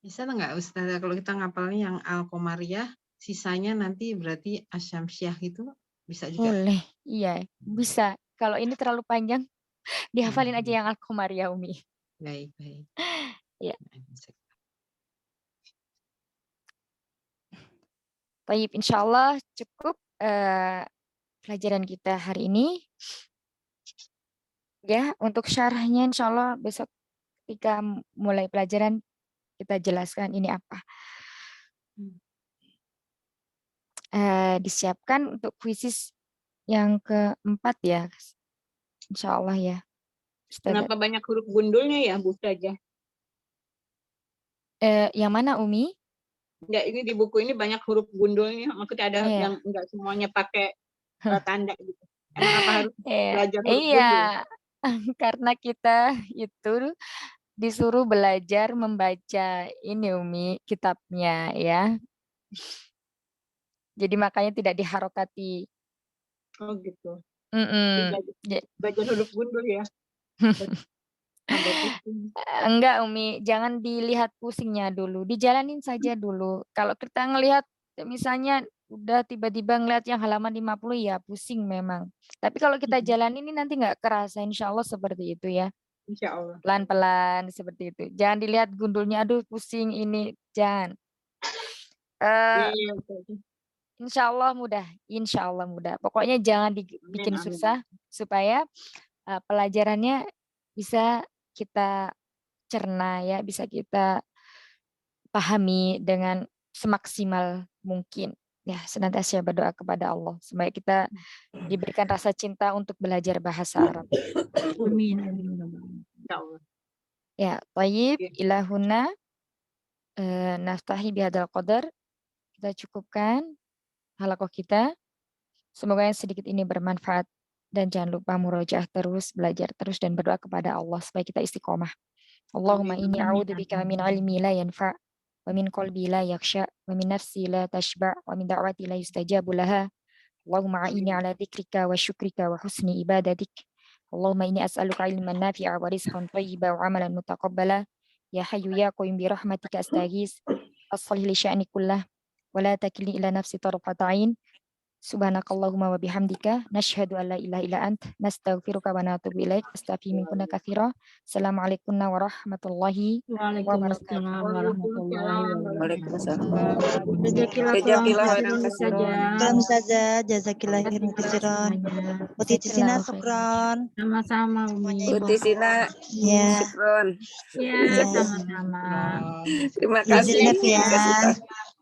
Speaker 4: Bisa nggak Ustazah kalau kita ngapalnya yang Al-Qomariyah, sisanya nanti berarti Asyamsiah itu bisa juga?
Speaker 1: Boleh, iya bisa. Kalau ini terlalu panjang, dihafalin aja yang Al-Qomariyah Umi.
Speaker 4: Baik, baik.
Speaker 1: Iya. Baik, insya Allah cukup pelajaran kita hari ini. Ya, untuk syarahnya insya Allah besok ketika mulai pelajaran kita jelaskan ini apa. Disiapkan untuk kuisis yang keempat ya. Insya Allah ya.
Speaker 8: Kenapa banyak huruf gundulnya ya Bu Ustazah?
Speaker 1: Yang mana Umi?
Speaker 8: Enggak, ini di buku ini banyak huruf gundulnya. Maksudnya ada yang enggak semuanya pakai tanda gitu. Emang apa harus belajar huruf gundul?
Speaker 1: Karena kita itu disuruh belajar membaca ini Umi kitabnya ya. Jadi makanya tidak diharokati.
Speaker 8: Oh gitu.
Speaker 1: Belajar
Speaker 8: huruf gundul ya.
Speaker 1: Enggak Umi, jangan dilihat pusingnya dulu, dijalanin saja dulu. Kalau kita ngelihat misalnya udah tiba-tiba ngelihat yang halaman 50 ya pusing memang. Tapi kalau kita jalanin ini nanti nggak kerasa, insya Allah seperti itu ya.
Speaker 8: Insya Allah.
Speaker 1: Pelan-pelan seperti itu. Jangan dilihat gundulnya, aduh pusing ini, jangan. Insya Allah mudah. Insya Allah mudah. Pokoknya jangan dibikin
Speaker 3: Amin.
Speaker 1: susah supaya pelajarannya bisa kita cerna ya, bisa kita pahami dengan semaksimal mungkin. Ya, senantiasa berdoa kepada Allah supaya kita diberikan rasa cinta untuk belajar bahasa Arab.
Speaker 6: Amin.
Speaker 3: Insyaallah.
Speaker 1: Ya, tayyib ilahuna naftahi bihadzal qadar. Kita cukupkan halaqah kita. Semoga yang sedikit ini bermanfaat dan jangan lupa murojaah terus, belajar terus dan berdoa kepada Allah supaya kita istiqomah. Allahumma inni a'udzubika min ilmi la yanfa' wa min qalbi la yakhsha wa min nafsi la tashba' wa min da'wati la yustajabu laha. Allahumma a'inni ala dzikrika wa syukrika wa husni ibadatik. Allahumma inni as'aluka ilman nafi'a wa rizqan thayyiba wa amalan mutaqabbala. Ya hayyu ya qayyum bi rahmatika astaghis. Aslih li sya'ni kullah wa la takilni ila nafsi tarfata 'ain. Subhanakallahumma wa bihamdika nashhadu an la ilaha illa ant nastaghfiruka wa natubu ilaik. Astaghfiru minkunna katsira. Assalamualaikum warahmatullahi wabarakatuh.
Speaker 6: Waalaikumsalam warahmatullahi
Speaker 3: Waalaikumsalam.
Speaker 6: wabarakatuh. Jazakallahu
Speaker 11: Jazakallahu khairan
Speaker 6: khairan
Speaker 11: katsiran.
Speaker 6: saja.
Speaker 2: Salam saja, jazakillah khairan katsiran. Uti Cisina syukron.
Speaker 6: Sama-sama Umi.
Speaker 2: Semuanya Ibu.
Speaker 11: Uti Sina,
Speaker 2: Ya,
Speaker 11: syukron.
Speaker 6: Ya, sama-sama.
Speaker 11: Terima
Speaker 2: izin
Speaker 11: kasih.
Speaker 2: ya.
Speaker 11: Kasih tahu.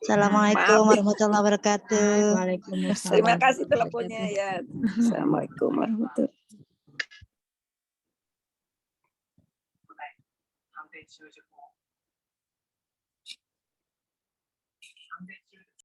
Speaker 2: Assalamualaikum warahmatullahi wabarakatuh.
Speaker 6: Waalaikumsalam.
Speaker 11: Terima kasih teleponnya ya. Assalamualaikum warahmatullahi wabarakatuh.